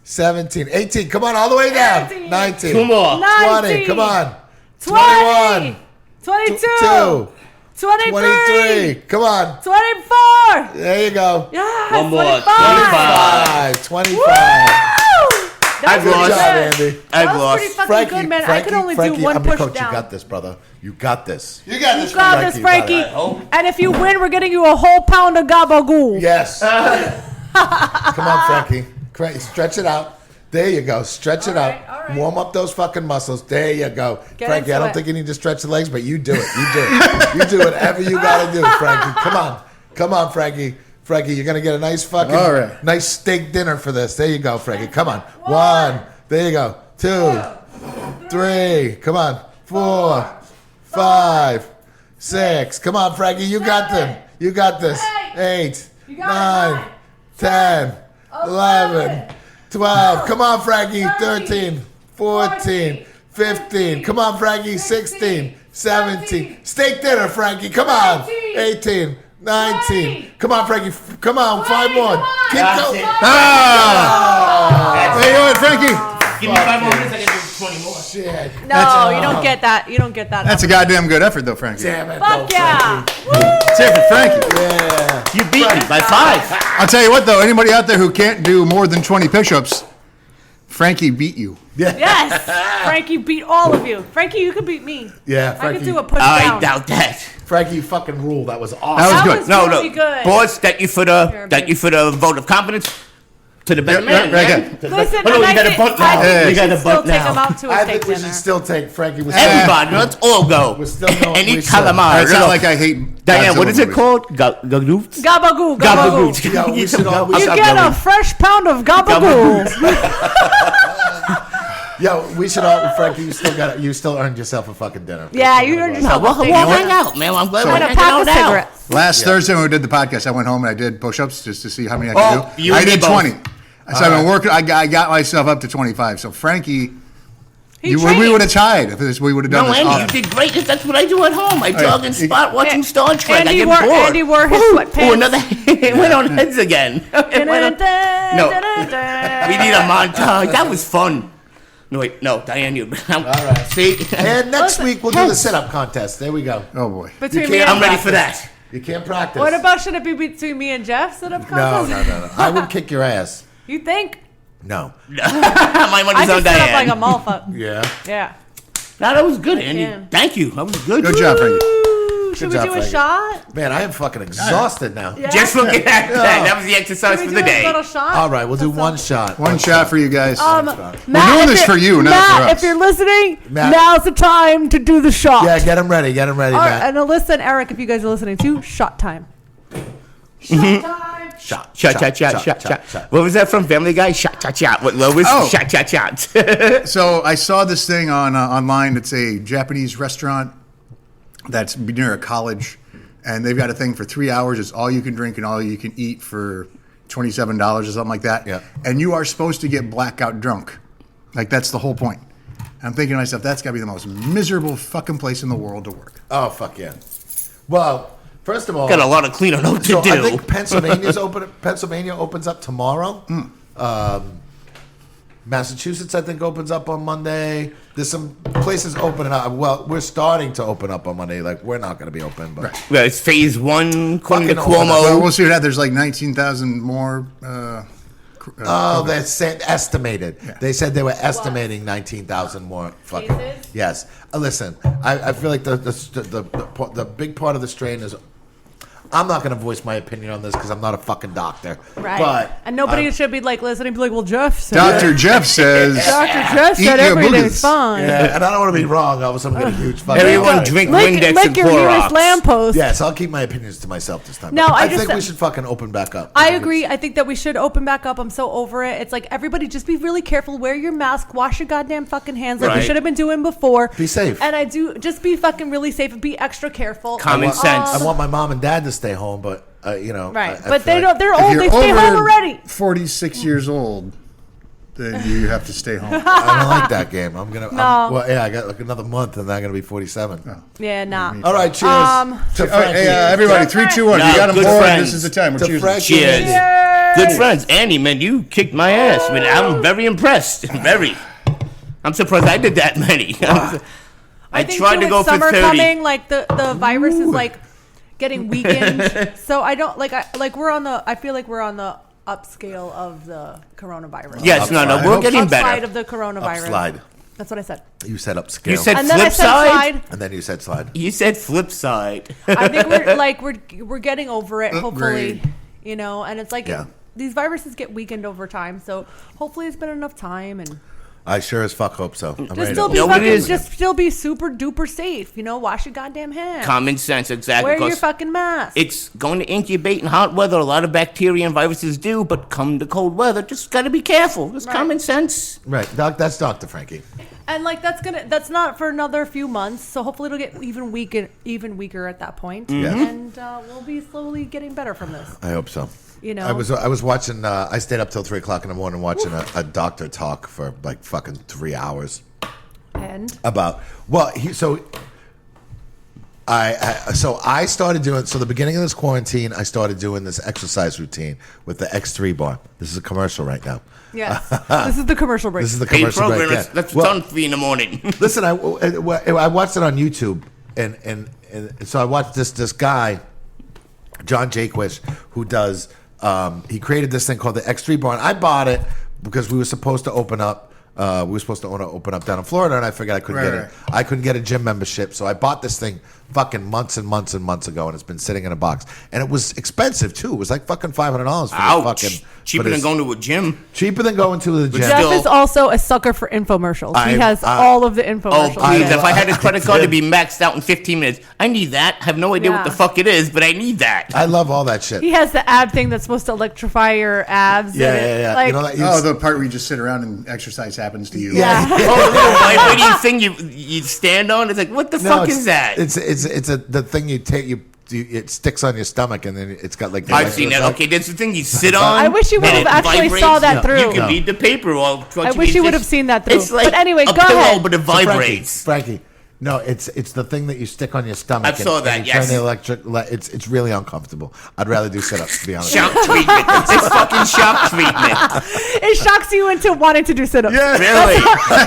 17, 18. Come on, all the way down. 19. 19. Two more. 20. Come on. 20, 21. 22, 23, 23. Come on. 24. There you go. Yes, One more. 25. 25. I've That was lost. Good job, pretty good. Andy. That I've was lost. pretty fucking good, man. I could only do one I'm your push coach. down. You got this, brother. You got this. You got this, You got Frankie. this, Frankie. You got it. Oh. And if you win, we're getting you a whole pound of gabagool. Yes. Come on, Frankie. Stretch it out. There you go. Stretch it All out. right, all right. Warm up those fucking muscles. There you go. Get Frankie, I into don't it. think you need to stretch the legs, but you do it. You do it. You do whatever you got to do, Frankie. Come on. Come on, Frankie. Frankie, you're going to get a nice fucking, All right. nice steak dinner for this. There you go, Frankie. Come on. 1. There you go. 2. 3. Come on. 4. 5. 6. Come on, Frankie. You got them. You got this. 8. You got 9. 10. 11. 12. Come on, Frankie. 13. 14. 15. Come on, Frankie. 16. 17. Steak dinner, Frankie. Come on. 18. 19. Come on, Frankie. Come on. 5 more. Keep going. Ah! There you go, Frankie. Give me 5 more minutes. I can do 20 more. Shit. No, you don't get that. You don't get that. That's a goddamn good effort, though, Frankie. Damn it. Fuck no, yeah. Frankie. Let's hear it for Frankie. Yeah. You beat me by 5. I'll tell you what, though, anybody out there who can't do more than 20 push-ups, Frankie beat you. Yes. Frankie beat all of you. Frankie, you could beat me. Yeah, I Frankie. could do a push I down. doubt that. Frankie, you fucking rule. That was awesome. That was That good. was No, really no. good. Boys, thank you for Here, the vote of confidence to the better Yeah, man. right, man. right. To the- Listen, oh, no, and you I got a think- butt I now. think You we got should a still butt take now. him out to a I steak think we dinner. should still take Frankie. We're Everybody, let's all go. We're still going. And we eat still- calamari. It's not like I hate Diane, what Godzilla is it movies. called? Gagoots? Gabagoo, gabagoo. Gabagoots. Yeah, we Eat should some all- we gabagoots. You I'm get a going. fresh pound of gabagoo. Yo, we should all. Frankie, you still earned yourself a fucking dinner. Yeah, you earned yourself We'll a steak hang dinner. out, man. I'm glad we're And a hanging pack out of now. cigarettes. Last Thursday when we did the podcast, I went home and I did push-ups just to see how many I could Oh, do. you I and me did both. 20. So I've been working. I got myself up to 25. So Frankie, He we trained. would have tied if we would have done No, this. Andy, often. you did great. That's what I do at home. I jog in spot watching Star Trek. I Andy get wore, bored. Andy wore his Ooh, sweatpants. another it went on heads again. It went on- No. We need a montage. That was fun. No, wait, no, Diane, you. All right. See? And next week we'll do the sit-up contest. There we go. Oh boy. Between You me can't- and I'm ready Jeff. for that. You can't practice. What about should it be between me and Jeff? Sit up No, contest? no. I would kick your ass. You think? No. My I money's on just sit up Diane. like a motherfucker. Yeah. Yeah. No, that was good, Andy. Yeah. Thank you. That was good. Good job, Frankie. Ooh, should Good we job, do a Frankie. shot? Man, I am fucking exhausted now. Yeah. Just looking at that. That was the exercise Should for we the do a day. little shot? All right, we'll do That's one all. shot. One shot for you guys. Matt, doing if this you're- for you, not Matt, for us. if you're listening, Matt. now's the time to do the shot. Yeah, get him ready. Get him ready, All right, Matt. and Alyssa and Eric, if you guys are listening too, shot time. Shot. Shot, shot. What was that from Family Guy? Shot. What Lois? Oh. Shot. So I saw this thing on online. It's a Japanese restaurant that's near a college, and they've got a thing for 3 hours. It's all you can drink and all you can eat for $27 or something like that. Yeah. And you are supposed to get blackout drunk. Like that's the whole point. I'm thinking to myself, that's got to be the most miserable fucking place in the world to work. Oh, fuck yeah. Well, first of all, Got a lot of cleaning up to so do. I think Pennsylvania opens up tomorrow. Massachusetts, I think, opens up on Monday. There's some places opening up. Well, we're starting to open up on Monday. Like, we're not going to be open, but Yeah, it's phase 1, according to Fucking open up. Well, Cuomo. we'll see what happens. There's like 19,000 more. They said estimated. Yeah. They said they were estimating 19,000 more. Fucking Cases? yes. Listen, I feel like the big part of the strain is. I'm not going to voice my opinion on this because I'm not a fucking doctor. Right. But and nobody should be like listening and be like, well, Jeff said. Dr. Jeff says. Dr. Jeff Eat said your everything's boogers. fine. yeah, and I don't want to be wrong. All of a sudden, get a huge fucking. Everyone drink Windex Lick and your nearest Clorox. lamppost. Yes, I'll keep my opinions to myself this time. No, But I I just- think we should fucking open back up. I agree. I think that we should open back up. I'm so over it. It's like, everybody just be really careful. Wear your mask. Wash your goddamn fucking hands like we Right. should have been doing before. Be safe. And I do just be fucking really safe and be extra careful. Common sense. I want my mom and dad to stay home, but you know, Right. I But feel they like- don't. They're If old. you're They stay over home already. 46 years old, then you have to stay home. I don't like that game. I'm gonna. No. Well, yeah, I got like another month, and I'm gonna be 47. Yeah, nah. All right, cheers. to All right, Frankie. hey, everybody, 3, 2, 1. Yeah, You got them good bored. friends. This is the time. We're To choosing. Frankie. Cheers. Yay! Good friends. Andy, man, you kicked my ass. Man, I'm very impressed. Very. I'm surprised I did that many. I think tried too, to with go for summer 30. coming, like the virus is like getting weakened. So I don't like. I feel like we're on the upscale of the coronavirus. Yes, no, Upside. we're getting Upside better. of the coronavirus. Upslide. That's what I said. You said upscale. You said And then I flip said side? slide. and then you said slide. You said flip side. I think we're getting over it. Hopefully, Upgrade. you know. And it's like Yeah. these viruses get weakened over time. So hopefully it's been enough time and. I sure as fuck hope so. I'm Just ready still to be Nobody fucking, is- just still be super duper safe. You know, wash your goddamn hands. Common sense, exactly. Wear your 'cause fucking mask. it's going to incubate in hot weather. A lot of bacteria and viruses do, but come to cold weather, just got to be careful. It's Right. common sense. Right, Doc. That's Dr. Frankie. And like that's not for another few months. So hopefully it'll get even weaker at that point. Yeah. And we'll be slowly getting better from this. I hope so. You know, I was watching. I stayed up till 3:00 in the morning watching a doctor talk for like fucking 3 hours and about. Well, I started doing. So the beginning of this quarantine, I started doing this exercise routine with the X3 bar. This is a commercial right now. yes, this is the commercial break. This is the Paid commercial program. break. That's Well, done for you in the morning. listen, I watched it on YouTube, and so I watched this guy, John Jaquish, who does. He created this thing called the X3 bar, and I bought it because we were supposed to open up. We were supposed to open up down in Florida, and I figured I couldn't get it. I couldn't get a gym membership, so I bought this thing fucking months and months and months ago, and it's been sitting in a box. And it was expensive too. It was like fucking $500 for this Ouch. fucking Cheaper for than this- going to a gym. cheaper than going to the gym. Jeff still- is also a sucker for infomercials. He I- has I- all of the Oh, infomercials. please. Yeah. If I had a credit card to be maxed out in 15 minutes, I need that. I have no idea what Yeah. the fuck it is, but I need that. I love all that shit. He has the ab thing that's supposed to electrify your abs. Yeah, and yeah, yeah. Like, You know that Oh, the part where you just sit around and exercise happens to you. Yeah. Oh, the little vibrating thing you stand on. It's like, what the fuck is that? It's the thing you take it sticks on your stomach and then it's got like. the I've seen that. electric- Okay, that's the thing you sit on. I wish you would and have it actually vibrates. saw that through. You can read the paper while. I wish you would have seen that through. It's like But anyway, a go pillow, ahead. but it So vibrates. Frankie, no, it's the thing that you stick on your stomach. I saw that, you turn yes. the electric. It's really uncomfortable. I'd rather do sit-ups, to be honest. Shock treatment. It's fucking shock treatment. It shocks you into wanting to do sit-ups. Really?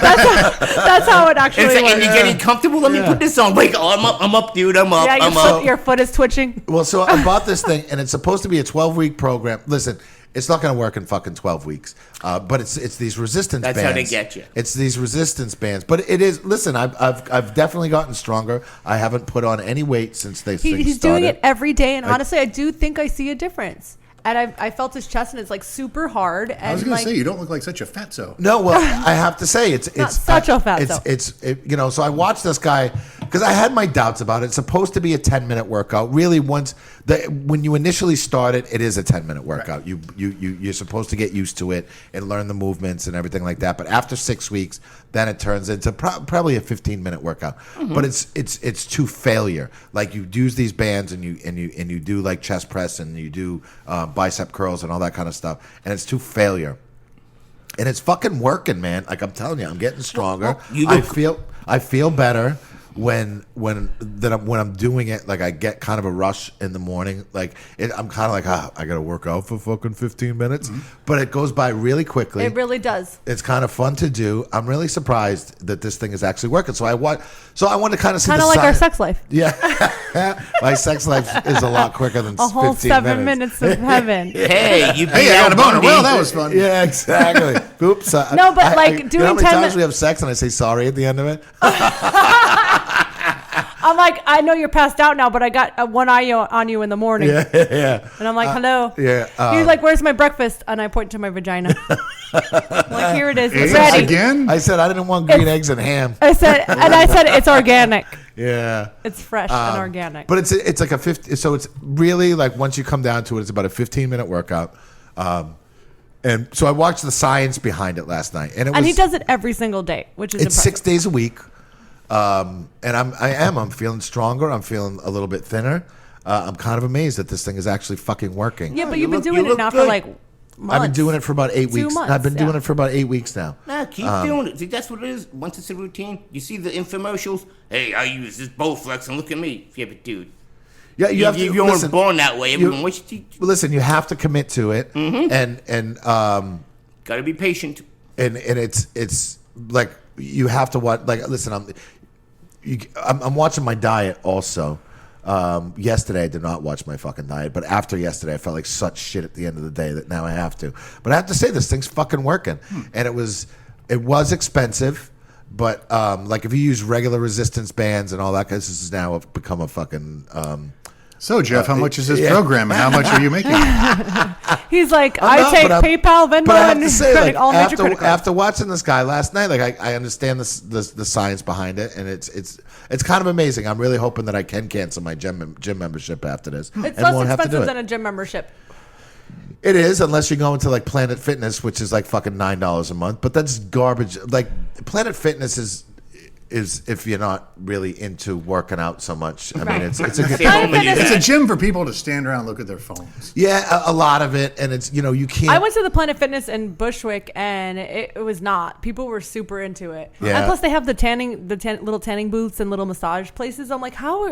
That's how it actually It's like, works. and you're getting comfortable. Let me put this on. Wait, I'm up, dude. I'm up. Yeah, I'm up. your foot is twitching. Well, so I bought this thing, and it's supposed to be a 12-week program. Listen, it's not going to work in fucking 12 weeks, but it's these resistance That's bands. how they get you. It's these resistance bands, but it is. Listen, I've definitely gotten stronger. I haven't put on any weight since they He's started. doing it every day, and honestly, I do think I see a difference. And I felt his chest, and it's like super hard. And I was going like, to say, you don't look like such a fatso. No, well, I have to say it's such a fatso. It's so I watched this guy because I had my doubts about it. It's supposed to be a 10-minute workout. Really, when you initially start it, it is a 10-minute workout. Right. You're supposed to get used to it and learn the movements and everything like that. But after 6 weeks, then it turns into probably a 15-minute workout. Mm-hmm. But it's to failure. Like you use these bands and you do like chest press and you do bicep curls and all that kind of stuff, and it's to failure. And it's fucking working, man. Like I'm telling you, I'm getting stronger. You I feel better when I'm doing it. Like I get kind of a rush in the morning. Like I'm kind of like, I got to work out for fucking 15 minutes, but it goes by really quickly. It really does. It's kind of fun to do. I'm really surprised that this thing is actually working. So I want to kind of see Kind of like our sex life. Yeah, my sex life is a lot quicker than A whole 15 7 minutes. minutes of heaven. Hey, you beat Hey, I got out a boner. Bundy. Well, that was fun. Yeah, exactly. Oops. No, but, like, you know doing how many 10 times we have sex and I say sorry at the end of it? I'm like, I know you're passed out now, but I got one eye on you in the morning. Yeah. And I'm like, hello. Yeah. He's like, where's my breakfast? And I point to my vagina. I'm like, here it is. It's Eggs ready. again? I said I didn't want green eggs and ham. I said it's organic. Yeah. It's fresh and organic. But it's like a 50. So it's really like once you come down to it, it's about a 15-minute workout. And so I watched the science behind it last night, and he does it every single day, which is it's impressive. 6 days a week. And I'm feeling stronger. I'm feeling a little bit thinner. I'm kind of amazed that this thing is actually fucking working. Yeah, but you you've been look- doing you it look now for good. like months. I've been doing it for about 8 weeks. months, I've been doing yeah. it for about 8 weeks now. Nah, keep doing it. See, that's what it is. Once it's a routine, you see the infomercials. Hey, I use this Bowflex and look at me. Yeah, but dude, Yeah, you have to. you weren't born that way. Everyone, you- what you Listen, you have to commit to it, and gotta be patient. and it's like you have to watch. Like, listen, I'm watching my diet also. Yesterday I did not watch my fucking diet, but after yesterday I felt like such shit at the end of the day that now I have to. But I have to say this thing's fucking working, and it was expensive, but like if you use regular resistance bands and all that, because this has now become a fucking. So, Jeff, how much is this yeah. program, and how much are you making? He's like, I'm I not, take but I'm- PayPal, Venmo, But I have and to say, credit, like, all major credit cards. after watching this guy last night, like I understand the science behind it, and it's kind of amazing. I'm really hoping that I can cancel my gym membership after this. It's and less won't have to do expensive it. than a gym membership. It is, unless you go into like Planet Fitness, which is like fucking $9 a month. But that's garbage. Like Planet Fitness is if you're not really into working out so much. I mean, Right. it's a Stay good. home and do It's a that. gym for people to stand around and look at their phones. Yeah, a lot of it, and it's you can't. I went to the Planet Fitness in Bushwick, and it was not. People were super into it. Yeah. And plus, they have the little tanning booths and little massage places. I'm like, how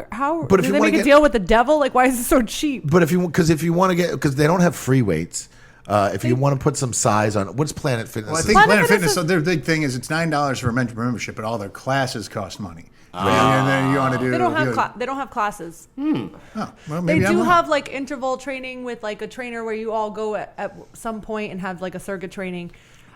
But if do you they wanna make a get- deal with the devil? Like, why is it so cheap? But if you want to get, because they don't have free weights. If you want to put some size on, what's Planet Fitness? Well, I think Planet Planet Fitness Fitness, so their big thing is it's $9 for a membership, but all their classes cost money. Ah. And then you want to do. They don't have classes. Oh, well, They maybe I'm do wrong. have like interval training with like a trainer where you all go at some point and have like a circuit training.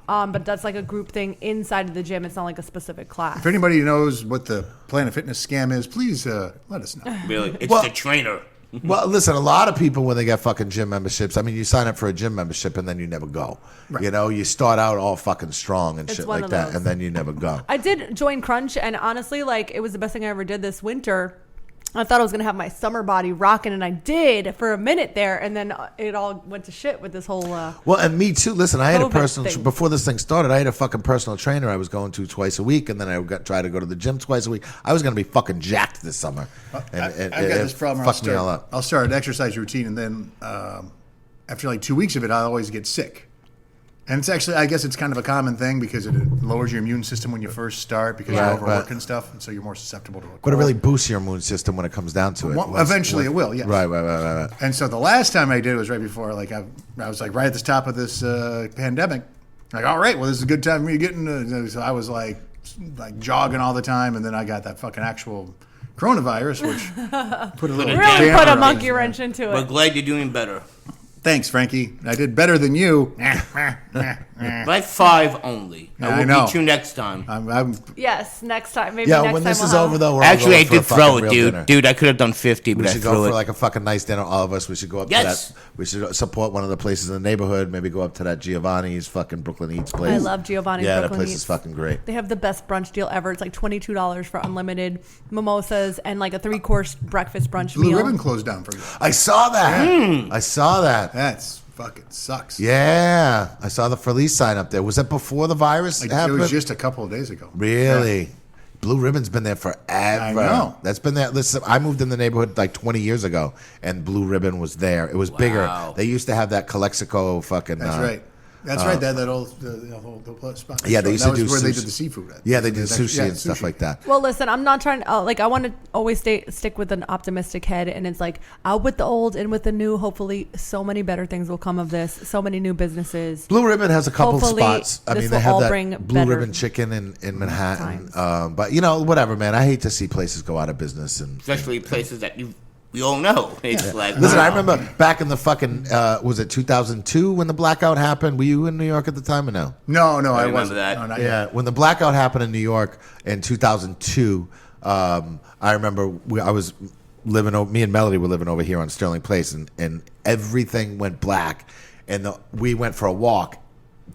But that's like a group thing inside of the gym. It's not like a specific class. If anybody knows what the Planet Fitness scam is, please let us know. Really, it's Well- the trainer. Well, listen, a lot of people when they get fucking gym memberships, I mean, you sign up for a gym membership and then you never go. Right. You start out all fucking strong and It's shit one like of that, those. and then you never go. I did join Crunch, and honestly, like, it was the best thing I ever did this winter. I thought I was going to have my summer body rocking, and I did for a minute there, and then it all went to shit with this whole... Well, and me too. Listen, I had a COVID personal thing. before this thing started. I had a fucking personal trainer I was going to twice a week, and then I try to go to the gym twice a week. I was going to be fucking jacked this summer. And I've got this problem. Fucked me all up. I'll start an exercise routine, and then after like 2 weeks of it, I always get sick. And it's actually, I guess it's kind of a common thing because it lowers your immune system when you first start because Yeah. you're overworking Right. stuff, and so you're more susceptible to a cold. But it really boosts your immune system when it comes down to it. Well, eventually it will, yes. Right. And so the last time I did it was right before, like I was like right at the top of this pandemic. Like, all right, well, this is a good time for me to get into. So I was like jogging all the time, and then I got that fucking actual coronavirus, which put a little really damper put a on monkey it. wrench into We're it. glad you're doing better. Thanks, Frankie. I did better than you. By 5 only. Yeah, I I will know. beat you next time. I'm Yes, next time. Maybe Yeah, next when time this we'll is have- over, though, we're Actually, all I going for a did throw fucking it, real dude. dinner. Dude, I could have done 50, but We I should threw go it. for like a fucking nice dinner, all of us. We should go up Yes. to that. We should support one of the places in the neighborhood. Maybe go up to that Giovanni's fucking Brooklyn Eats place. I love Giovanni's Yeah, Brooklyn that place Eats. is fucking great. They have the best brunch deal ever. It's like $22 for unlimited mimosas and like a 3-course breakfast brunch Blue meal. Ribbon closed down for you. I saw that. I saw that. That's fucking sucks. Yeah, I saw the Felice sign up there. Was that before the virus Like, it happened? was just a couple of days ago. Really? Yeah. Blue Ribbon's been there forever. I know. That's been there. Listen, I moved in the neighborhood like 20 years ago, and Blue Ribbon was there. It was bigger. They used to have that Calexico fucking. That's right. That's right. That old the whole spot. Yeah, they used to do where they sushi. did the seafood. Yeah, they did sushi and stuff like that. Well, listen, I'm not trying. I want to always stick with an optimistic head, and it's like out with the old, in with the new. Hopefully, so many better things will come of this. So many new businesses. Blue Ribbon has a couple Hopefully, spots. I this mean, they will have all that bring Blue better Ribbon Chicken in Manhattan. times. But whatever, man. I hate to see places go out of business, and Especially places that we all know. It's like, listen. I wow. remember back in the fucking was it 2002 when the blackout happened? Were you in New York at the time or no? No, I remember wasn't. that. No, not Yeah, yet. when the blackout happened in New York in 2002, I remember I was living. Me and Melody were living over here on Sterling Place, and everything went black, and we went for a walk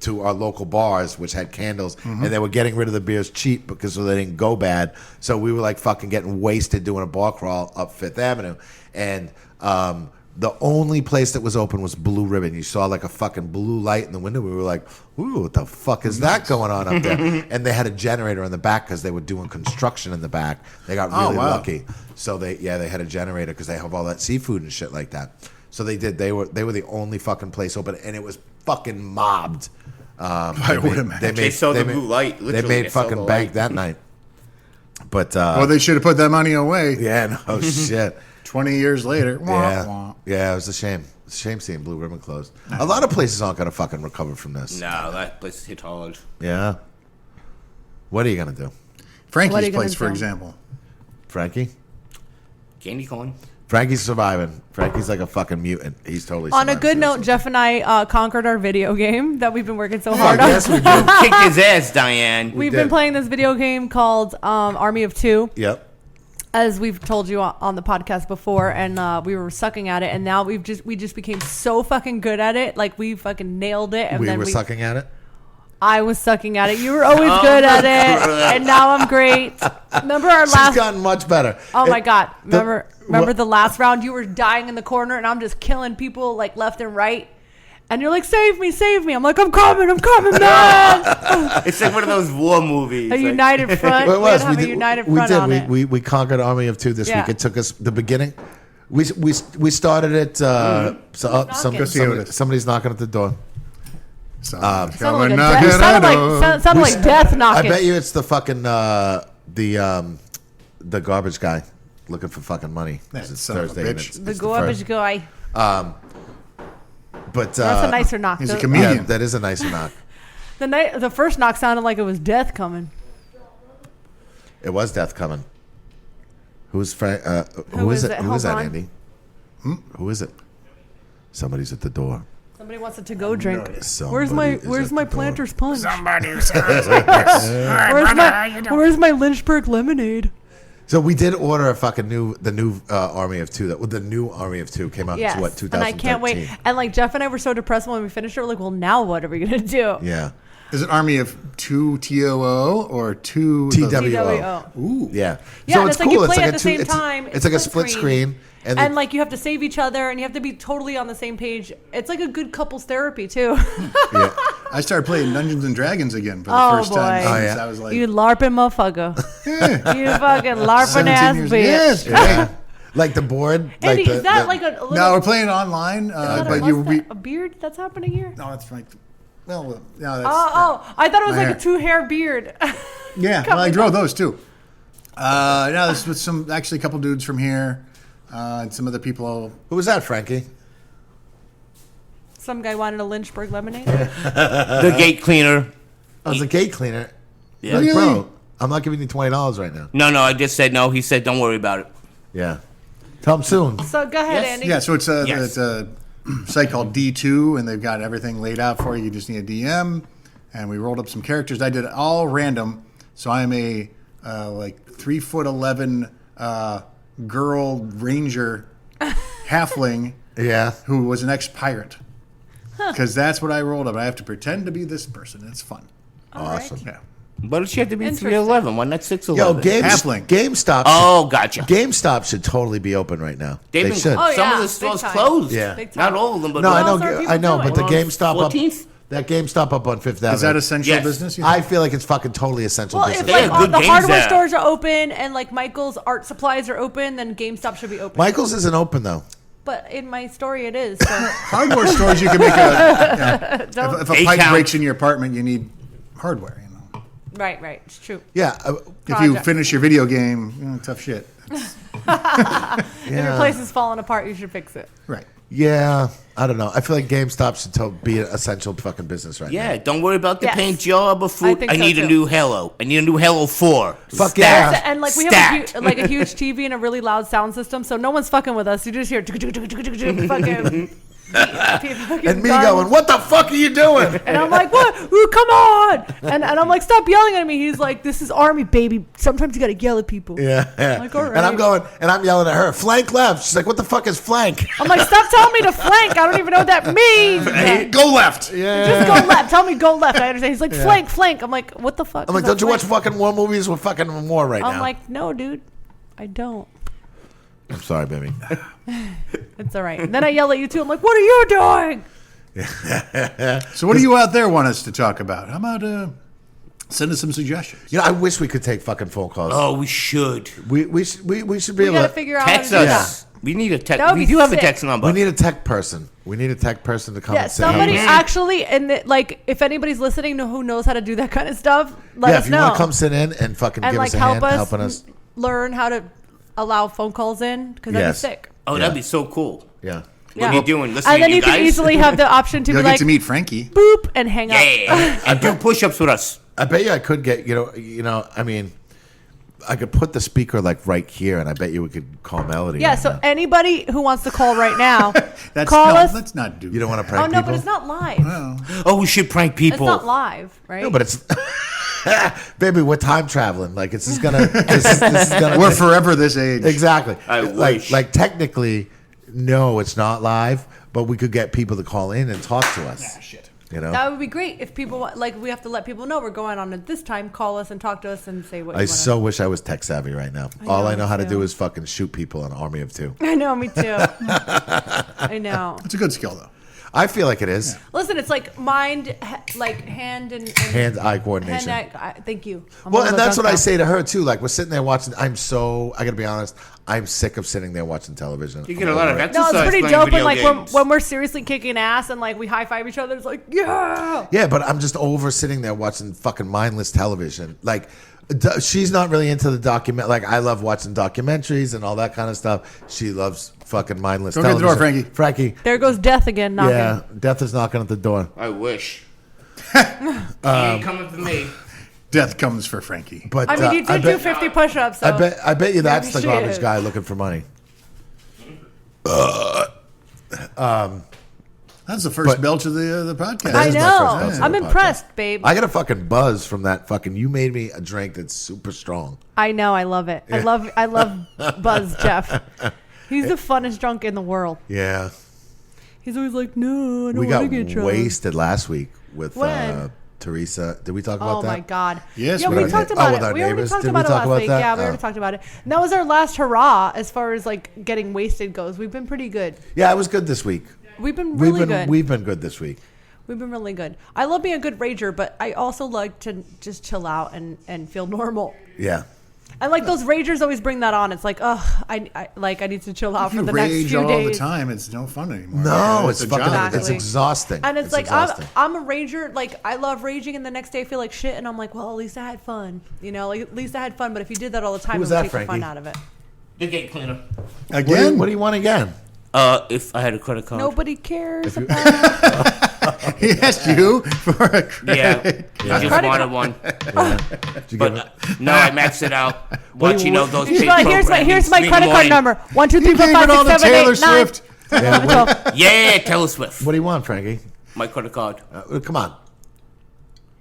to our local bars, which had candles, and they were getting rid of the beers cheap because so they didn't go bad. So we were like fucking getting wasted doing a bar crawl up Fifth Avenue, and the only place that was open was Blue Ribbon. You saw like a fucking blue light in the window. We were like, ooh, what the fuck is that going on up there? And they had a generator in the back because they were doing construction in the back. They got really lucky. So they had a generator because they have all that seafood and shit like that. So they did. They were the only fucking place open, and it was fucking mobbed. I would imagine. They saw the blue light. They Literally, made they saw fucking the bank light. that night. But Well, they should have put that money away. yeah, no shit. 20 years later. Yeah, it was a shame. It's a shame seeing Blue Ribbon closed. A lot of places aren't gonna fucking recover from this. No, that place hit hard. Yeah. What are you gonna do, What are Frankie's you gonna place, for do? example. Frankie? Candy corn. Frankie's surviving. Frankie's like a fucking mutant. He's totally On a surviving. good note, Jeff and I conquered our video game that we've been working so I hard on. guess we You do. kicked his ass, Diane. We've did. been playing this video game called Army of Two, Yep. as we've told you on the podcast before, and we were sucking at it, and now we just became so fucking good at it, like we fucking nailed it. And We then were sucking at it. I was sucking at it. You were always good at it, and now I'm great. Remember our She's last? gotten much better. Oh my god! the- Remember what- the last round? You were dying in the corner, and I'm just killing people like left and right. And you're like, save me, save me. I'm like, I'm coming, man. It's like one of those war movies. A united front. Well, it was. We had to have a united front on it. We conquered Army of Two this Yeah. week. It took us the beginning. We started it. Somebody's knocking at the door. Sounded like death I knocking. bet you it's the fucking the garbage guy looking for fucking money. 'Cause That it's son of a Thursday. And bitch. it's The the garbage first. guy. But That's a nicer knock. he's a The- comedian. yeah, that is a nice knock. The first knock sounded like it was death coming. It was death coming. Who's Frank? Who who is is it? it? Who is Hold that, on. Andy? Who is it? Somebody's at the door. Somebody wants a to-go drink. Somebody Where's is my at the door. Planter's Punch? Somebody says, Where's my Lynchburg lemonade? So we did order a fucking the new Army of Two. The new Army of Two came out Yes, in what 2013. and I can't wait. And like Jeff and I were so depressed when we finished it. We're like, well, now what are we gonna do? Yeah. Is it Army of 2 TOO or 2 TWO. Ooh. Yeah. Yeah, So and it's it's like cool. you play it's like at a the two, same it's, time. It's like a split screen. And like you have to save each other, and you have to be totally on the same page. It's like a good couples therapy too. yeah. I started playing Dungeons and Dragons again for the Oh, first time boy. since Oh, yeah. I was like You LARPing motherfucker. You fucking LARPing 17 ass years. bitch. Yes. Yeah. Like the board. Andy, like is that like a little? No, we're playing online, is that but a beard that's happening here? No, that's right. Well, no, that's. Oh, I thought it was my like hair. a 2-hair beard. Yeah, well, I drove those too. No, this was actually a couple dudes from here, and some other people. Who was that, Frankie? Some guy wanted a Lynchburg lemonade. The gate cleaner. I was a gate cleaner. Yeah. Like, Really? bro, I'm not giving you $20 right now. No, I just said no. He said, don't worry about it. Yeah. Tell him soon. So go ahead, Yes. Andy. Yeah, so it's Yes. it's a site called D2, and they've got everything laid out for you. You just need a DM, and we rolled up some characters. I did it all random, so I'm a like 3'11" girl ranger halfling Yeah. who was an ex-pirate. Because that's what I rolled up. I have to pretend to be this person. It's fun. Awesome. Yeah. But it should have to be Interesting. 311. Why not 611? Yo, Halfling. GameStop. Oh, gotcha. GameStop should totally be open right now. They've They been- should. Oh, Some yeah, of the big stores time. closed. Yeah. Big time. Not all of them, but No, I What know. else are people I know, but the doing? GameStop up. 14th? That GameStop up on Fifth Avenue. Is that essential Yes. business? You I think? feel like it's fucking totally essential Well, business. if They like have good the games hardware there. stores are open and like Michael's art supplies are open, then GameStop should be open. Michael's isn't open though. but in my story it is. So. Hardware stores, you can make a. If a pipe breaks in your apartment, you need hardware. Right. It's true. Yeah. If you finish your video game, tough shit. If your place is falling apart, you should fix it. Right. Yeah. I don't know. I feel like GameStop should be an essential fucking business right now. Yeah, don't worry about the paint job or food. think I so, need a too. new Halo. I need a new Halo 4. Fuck yeah. And like we Stacked. have a huge TV and a really loud sound system, so no one's fucking with us. You just hear fucking. And me going, what the fuck are you doing? And I'm like, what? Ooh, come on! And I'm like, stop yelling at me. He's like, this is Army, baby. Sometimes you gotta yell at people. Yeah. Like, all right. And I'm yelling at her, flank left. She's like, what the fuck is flank? I'm like, stop telling me to flank. I don't even know what that means. Go left. Yeah. Just go left. Tell me go left. I understand. He's like, flank. I'm like, what the fuck? I'm like, don't you watch fucking war movies? We're fucking in war right now. I'm like, no, dude. I don't. I'm sorry, baby. It's all right. Then I yell at you too. I'm like, what are you doing? So what do you out there want us to talk about? How about send us some suggestions? I wish we could take fucking phone calls. Oh, we should. We should be We able gotta to. figure out how to Text do us. that. We need a text. That would We be do have a sick. text number. We need a tech person. We need a tech person to come Yeah, and say, somebody hey, actually, if anybody's listening who knows how to do that kind of stuff, let us if you know. want to come sit in and fucking And give like us a hand helping us. learn how to allow phone calls in, because that'd be Yes. sick. Oh, Yeah. that'd be so cool. Yeah. What are you doing? Listening And then to you guys? can easily have the option to You'll be get like, to meet Frankie. boop, and hang up. Yeah. And do push-ups with us. I bet you I could get, I mean, I could put the speaker like right here, and I bet you we could call Melody. Yeah, right so now. anybody who wants to call right now, Let's call us. Let's not do. You don't want to Oh, prank no, people? but it's not live. Oh, we should prank It's people. not live, right? No, but it's baby. We're time traveling. Like this is gonna. This is gonna. We're forever this age. Exactly. I wish. Like technically, no, it's not live, but we could get people to call in and talk to us. Shit. That would be great if people we have to let people know we're going on at this time. Call us and talk to us and say what you I want. so wish I was tech savvy right now. All I know how to too. do is fucking shoot people in Army of Two. I know, me too. I know. It's a good skill though. I feel like it is. Listen, it's like mind, like hand and Hand-eye coordination. Thank you. Well, and that's what I say to her too. Like we're sitting there watching. I gotta be honest. I'm sick of sitting there watching television. You get a lot of No, exercise it's pretty playing dope. video And like games. when we're seriously kicking ass and like we high five each other, it's like yeah. Yeah, but I'm just over sitting there watching fucking mindless television. Like, she's not really into the document. Like, I love watching documentaries and all that kind of stuff. She loves fucking mindless Go get the television. door, Frankie. There goes death again knocking. Yeah, death is knocking at the door. I wish. He ain't coming for me. Death comes for Frankie. But I mean, you did do 50 push-ups. So. I bet you that's the Maybe garbage shit. guy looking for money. That's the first belch of the podcast. I is my know. first episode I'm of the impressed, babe. I got a fucking buzz from that fucking. You made me a drink that's super strong. I know. I love it. I love Buzz Jeff. He's the funnest drunk in the world. Yeah, He's always like, no, I don't we want got to get drunk. wasted last week with When? Teresa. Did we talk about Oh that? my god! Yes, yeah, we we did. talked Oh, about with it. our We already neighbors? talked Did we about it talk last about week. that? Yeah, we Oh. already talked about it. And that was our last hurrah as far as like getting wasted goes. We've been pretty good. Yeah, it was good this week. We've been really good. We've been good this week. We've been really good. I love being a good rager, but I also like to just chill out and feel normal. Yeah. And like those ragers always bring that on. It's like, I need to chill out If for you the next rage few all days. the time, it's no fun anymore. No, Yeah, it's a fucking. job. It's Exactly. exhausting. And it's like exhausting. I'm a rager. Like I love raging, and the next day I feel like shit, and I'm like, well, at least I had fun. You know, like at least I had fun. But if you did that all the time, Who was it would that, take the fun Frankie? out of it. The gate cleaner. Again? What do you want again? If I had a credit card. Nobody cares about. He asked you for a Yeah, credit. I just Credit wanted one. Did you give it? But no, I maxed it out. Watching all those Here's paid my programs credit in the card morning. number. 1, 2, 3, You 4, gave 5, it all 6, to 7, 8, Taylor 9. Swift. Yeah, Yeah, Taylor Swift. what do you want, Frankie? My credit card. Come on.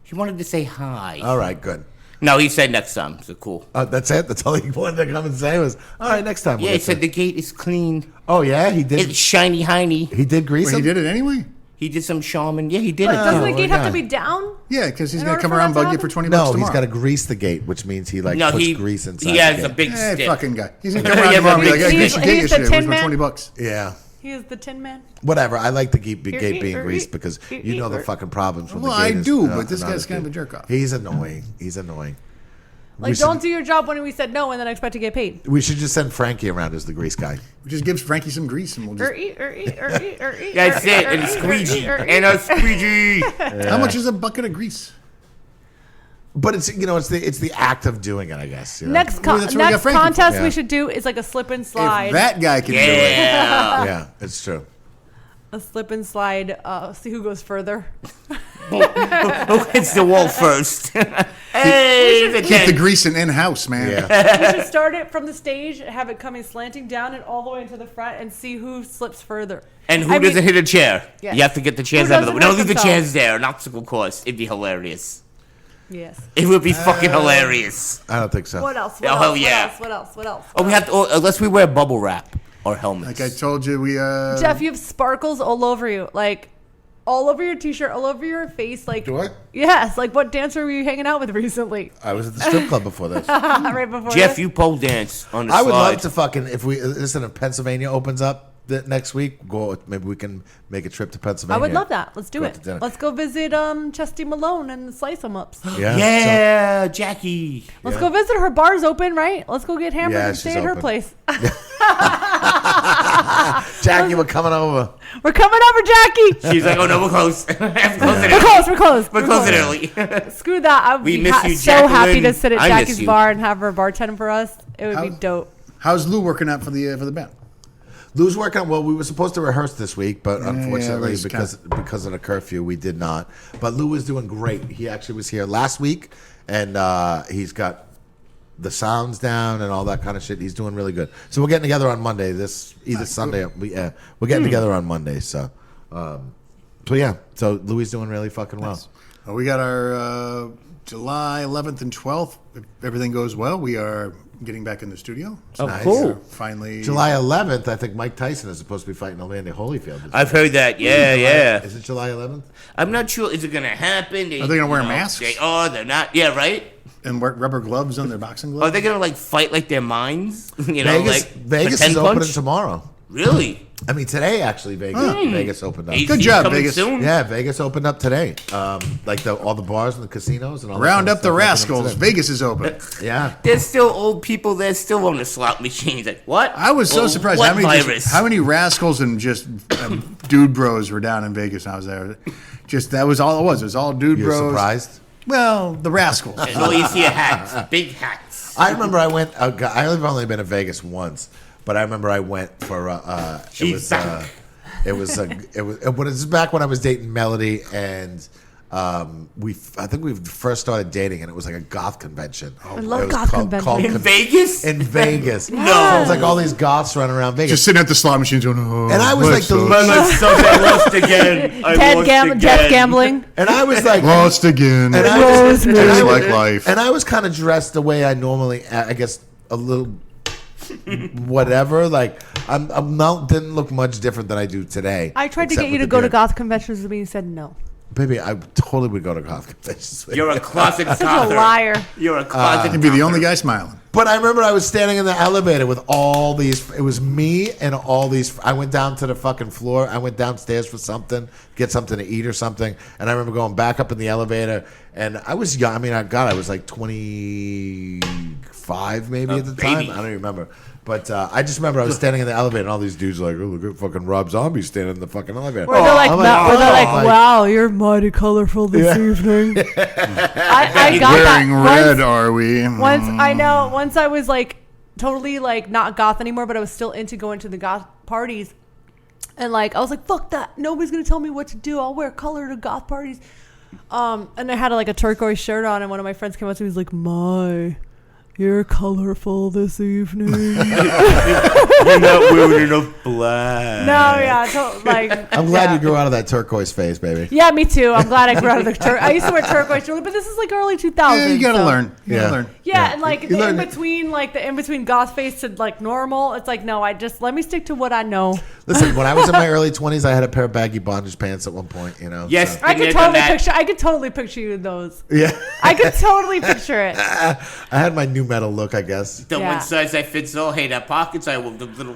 He wanted to say hi. All right, good. No, he said next time. So cool. That's it. That's all he wanted to come and say was, all right, next time. Yeah, we'll he get said to-" the gate is clean. Oh yeah, he did. It's shiny, hiney. He did grease Well, he him. did it anyway? He did some shaman. Yeah, he did it. Doesn't the Oh, gate have to okay. be down? Yeah, because he's In going to order come for around that to bug you for happen? 20 bucks No, tomorrow. he's got to grease the gate, which means he No, puts he grease inside. he has the a gate. big Hey, stick. fucking guy. He's going to come around Yeah, tomorrow and be like, I he's- got your gate he's the yesterday. Where's Tin my Man? 20 bucks? Yeah. He is the Tin Man. Whatever. I like the gate being greased because you know the fucking problems from Well, the gate. I is do, not- but this not guy's as kind of good. a jerk off. He's annoying. He's annoying. Like, don't do your job when we said no and then expect to get paid. We should just send Frankie around as the grease guy. We just gives Frankie some grease and we'll just. That's it, and a squeegee. And a squeegee. How much is a bucket of grease? But it's it's the act of doing it, I guess. You know? Next Well, that's what we got Frankie contest for. we should do is like a slip and slide. If that guy can do it. Yeah. Yeah, it's true. A slip and slide. See who goes further. Who hits the wall first? Hey, the Keep the grease in house, man. Yeah. We should start it from the stage, have it coming slanting down and all the way into the front, and see who slips further. And who doesn't hit a chair? Yes. You have to get the chairs Who out of the way. doesn't Don't leave hurt the themselves? chairs there. An obstacle course. It'd be hilarious. Yes. It would be fucking hilarious. I don't think so. What else? Oh, hell yeah. What else? Oh, we have to. Unless we wear bubble wrap or helmets. Like I told you, we. Jeff, you have sparkles all over you, like all over your t-shirt, all over your face. Like, Do I? yes, like what dancer were you hanging out with recently? I was at the strip club before this. Right before Jeff, this? you pole dance on the I would slide. love to fucking if Pennsylvania opens up next week. Maybe we can make a trip to I Pennsylvania. would love that. Let's do Go out it. to dinner. Let's go visit Chesty Malone and slice them ups. Yeah. Yeah, Jackie. Let's go visit her. Bar's open, right? Let's go get hammered Yeah, and she's stay at her open. place. Jackie, we're coming over. We're coming over, Jackie. She's like, oh no, we're close. we're closing We're early. close. We're close. We're closing early. Screw that. I would We be miss you, so happy to Jacqueline. sit at I miss Jackie's you. bar and have her bartend for us. It would be dope. How's Lou working out for the band? Lou's working. Well, we were supposed to rehearse this week, but unfortunately, it's because of the curfew, we did not. But Lou is doing great. He actually was here last week, and he's got the sounds down and all that kind of shit. He's doing really good. So we're getting together on Monday. Sunday. We're getting together on Monday. So yeah. So Louis doing really fucking well. We got our July 11th and 12th. If everything goes well, we are getting back in the studio. Oh, Nice. cool. Finally. July 11th, I think Mike Tyson is supposed to be fighting Evander Holyfield. I've heard that. Yeah, yeah. Is it July 11th? I'm not sure. Is it going to happen? Are they gonna wear masks? They're not. Yeah, right? And wear rubber gloves on their boxing gloves? Are they going to, like, fight like their minds? You know, Vegas pretend is opening punch? tomorrow. Really? I mean, today actually, Vegas opened up. AC Good job, coming Vegas. Soon? Yeah, Vegas opened up today. Like all the bars and the casinos and all. Round that up the kind of stuff opened rascals. up today. Vegas is open. Yeah. There's still old people that still on the slot machines. Like, what? I was so Well, surprised what how many virus? how many rascals and just dude bros were down in Vegas when I was there. Just that was all it was. It was all dude You're bros. surprised? Well, the rascals. And all you see are hats. Big hats. I remember I went. I've only been to Vegas once, but I remember I went for. She's back. It was back when I was dating Melody, and I think we first started dating, and it was like a goth convention. I love It was goth called conventions. In Vegas? In Vegas. No. So it was like all these goths running around Vegas. Just sitting at the slot machines going, oh, And I was like the my least- I lost again. Death gambling. and I was like, lost again. And I Just like life. And I was kind of dressed the way I normally, I guess, a little whatever. Like I'm not didn't look much different than I do today. I tried to except get you with to the go to beard. goth conventions with me. You said no. Baby, I totally would go to goth conventions. with You're you. a closet Such a gother. liar. You're a closet You'd be the gother. only guy smiling. But I remember I was standing in the elevator with all these. It was me and all these. I went down to the fucking floor. I went downstairs for something, get something to eat or something. And I remember going back up in the elevator. And I was young. I mean, I was like 25 maybe at the time. baby. I don't even remember. But I just remember I was standing in the elevator and all these dudes were like, oh, look at fucking Rob Zombie standing in the fucking elevator. Where they're like, I'm oh, wow, you're mighty colorful this evening. I got Wearing that red, are we? Once I was like totally like not goth anymore, but I was still into going to the goth parties. And like I was like, fuck that. Nobody's gonna tell me what to do. I'll wear color to goth parties. And I had like a turquoise shirt on, and one of my friends came up to me. He was like, you're colorful this evening. You're not wearing enough black. No, yeah, like I'm glad yeah. you grew out of that turquoise phase, baby. Yeah, me too. I'm glad I grew out of the turquoise. I used to wear turquoise jewelry, but this is like early 2000s. Yeah, you gotta so. learn. You Yeah. gotta learn. Yeah, and like You the learn- in between goth face to like normal, it's like no, let me stick to what I know. Listen, when I was in my early 20s, I had a pair of baggy bondage pants at one point. You know. Yes. so- I could Been there, done totally that. picture. I could totally picture you in those. Yeah. I could totally picture it. I had my new metal look, I guess. The Yeah. one size that fits all. Hey, that pockets. I will the little.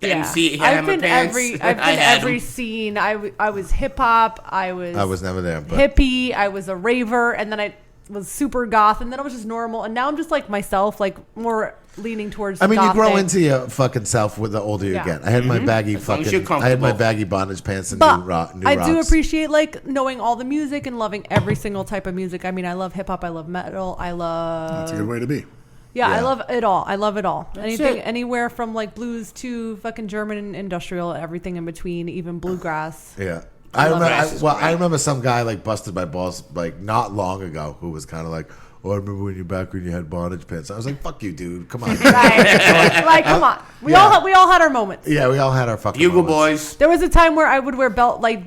Yeah. MC I've hammer been pants. I've I been had every 'em. scene. I was hip hop. I was I was never there, but hippie. I was a raver, and then was super goth, and then I was just normal, and now I'm just like myself, like more leaning towards. I mean, you grow gothic. into your fucking self with the older you Yeah. get. I had my baggy long as fucking. you're I had my comfortable. baggy bondage pants and But new rocks. I do appreciate like knowing all the music and loving every single type of music. I mean, I love hip hop, I love metal, I love. That's a good way to be. Yeah, I Yeah. love it all. I love it all. Anything, it. anywhere from like blues to fucking German and industrial, everything in between, even bluegrass. Yeah. I love remember. it. I remember some guy like busted my balls like not long ago who was kind of like, "Oh, I remember when you had bondage pants." I was like, "Fuck you, dude. Come on." Right. Like, come on. We all had our moments. Yeah, we all had our fucking Bugle moments. Boys. There was a time where I would wear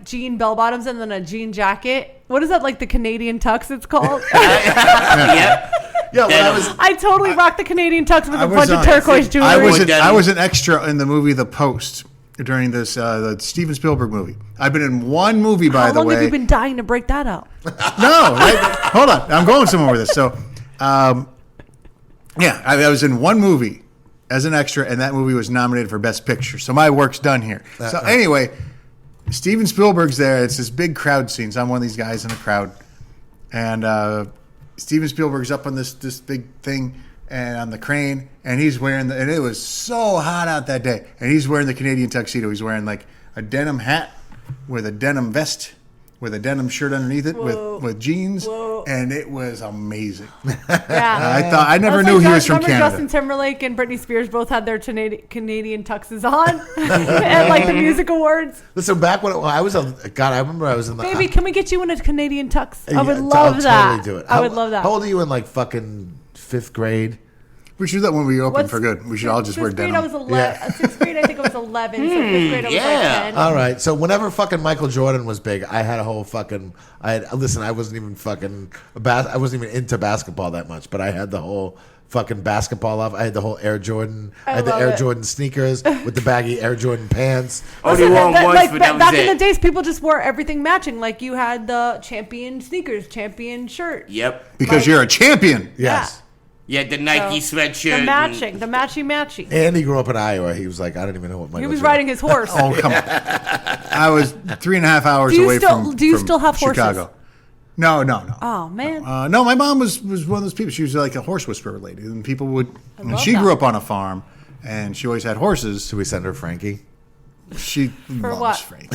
jean bell bottoms and then a jean jacket. What is that, like the Canadian tux it's called? Yep. Yeah, when I was. I totally rocked the Canadian tux with I a was bunch of on- turquoise jewelry. I was an extra in the movie The Post during this the Steven Spielberg movie. I've been in one movie, by How the long way. have you been dying to break that out? No, hold on. I'm going somewhere with this. So, yeah, I was in one movie as an extra, and that movie was nominated for Best Picture. So my work's done here. So anyway, Steven Spielberg's there. It's this big crowd scene. So I'm one of these guys in a crowd, and Steven Spielberg's up on this big thing and on the crane, and he's wearing and it was so hot out that day, and he's wearing the Canadian tuxedo. He's wearing like a denim hat with a denim vest with a denim shirt underneath it with jeans, and it was amazing. Yeah. I never knew he was from remember Canada. Justin Timberlake and Britney Spears both had their Canadian tuxes on at like the music awards. Listen, back when I was I remember I was in the. Baby, can we get you in a Canadian tux? I would Yeah, love I'll that. Totally do it. I would love that. How old are you in like fucking 5th grade? We should do that when we open What's- for good. We should all just wear Fifth grade, denim. I was 11. Sixth grade, I think I was 11. So 5th grade, I was yeah. like 10. All right. So whenever fucking Michael Jordan was big, I had a whole fucking. Listen. I wasn't even fucking. I wasn't even into basketball that much, but I had the whole fucking basketball off. I had the whole Air Jordan. I had the love Air it. Jordan sneakers with the baggy Air Jordan pants. Only Listen, one once, but that was back in the it. days, people just wore everything matching. Like you had the champion sneakers, champion shirt. Yep. Because you're a champion. Yes. Yeah, the Nike sweatshirt. The and- matching, the matchy. And he grew up in Iowa. He was like, I don't even know what Michael. He was Jordan- riding his horse. Oh, come on. I was 3.5 hours Do you away still- from do you from still have horses? Chicago. No. Oh man, No, my mom was one of those people. She was like a horse whisperer lady. And people would, when love she that. grew up on a farm and she always had horses, Should we send her Frankie? she For loves what? Frank.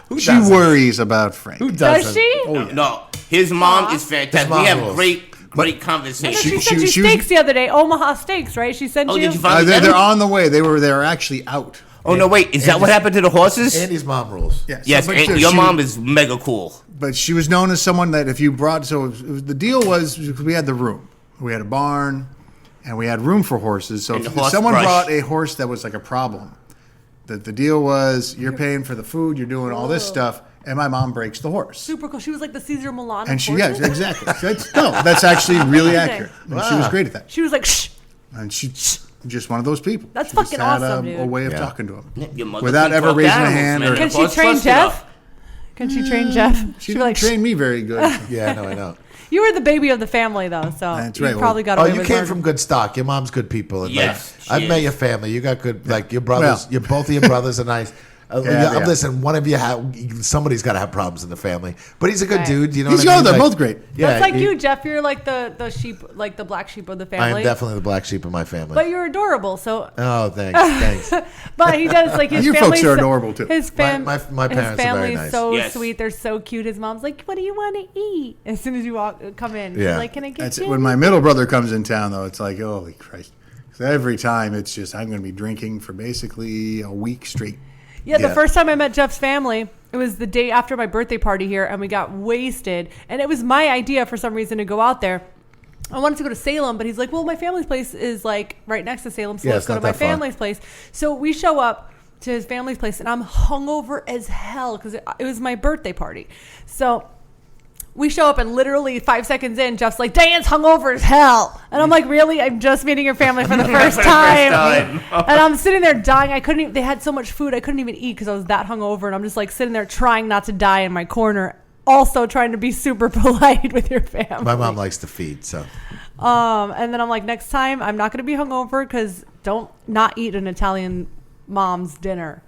Who She doesn't? worries about Frank. Who does doesn't? she? No, his mom is fantastic. His mom We have rules. great And conversation. she she- sent you she was- steaks the other day. Omaha steaks, right? She sent Oh, you. did you find them? They're on the way. They were actually out. Oh no, wait, is that what happened to the horses? Andy's mom rules. Yeah, so- Yes, but and she- your mom is mega cool. But she was known as someone that if you brought, the deal was we had the room, we had a barn, and we had room for horses. So And if the horse someone brush. brought a horse that was like a problem, that the deal was you're paying for the food, you're doing all this stuff, and my mom breaks the horse. Super cool. She was like the Caesar Milan. And of she, yeah, horses. exactly. That's actually really Amazing. accurate. And she was great at that. She was like, shh. And she's just one of those people. That's She just fucking had awesome, a dude. way of Yeah. talking to him. Your mother Without can ever talk raising a animals, hand man. or- The Can she horse train trusted Jeff? her. Can she train Jeff? She She'd be didn't like, train me very good. Yeah, no, I know. you were the baby of the family, though, so That's you right. probably got Oh, away you with came murder. from good stock. Your mom's good people. And Yes, she I've met is. your family. You got good, like your brothers. Well. Both of your brothers are nice. Yeah. Listen, one of you somebody's got to have problems in the family, but he's a good Right. dude. You know, He's what I mean? good. They're both great. Yeah, That's like he- you, Jeff. You're like the sheep, like the black sheep of the I family. am definitely the black sheep of my family. But you're adorable, so. Oh, thanks. But he does like his You family. folks are adorable, too. His My fam- parents are his very family's nice. so Yes. sweet. They're so cute. His mom's like, "What do you want to eat?" As soon as you come in, Yeah. she's like, "Can I get That's you?" it. When my middle brother comes in town, though, it's like, holy Christ. 'Cause every time it's just, I'm going to be drinking for basically a week straight. Yeah, the Yeah. first time I met Jeff's family, it was the day after my birthday party here, and we got wasted. And it was my idea for some reason to go out there. I wanted to go to Salem, but he's like, well, my family's place is like right next to Salem, so Yeah, let's it's go to not my that far. family's place. So we show up to his family's place, and I'm hungover as hell because it was my birthday party. So we show up, and literally 5 seconds in, Jeff's like, Diane's hungover as hell. And I'm like, really? I'm just meeting your family for the first time. time. And I'm sitting there dying. I couldn't even, they had so much food, I couldn't even eat because I was that hungover. And I'm just like sitting there trying not to die in my corner, also trying to be super polite with your family. My mom likes to feed, so And then I'm like, next time I'm not going to be hungover because don't not eat an Italian mom's dinner.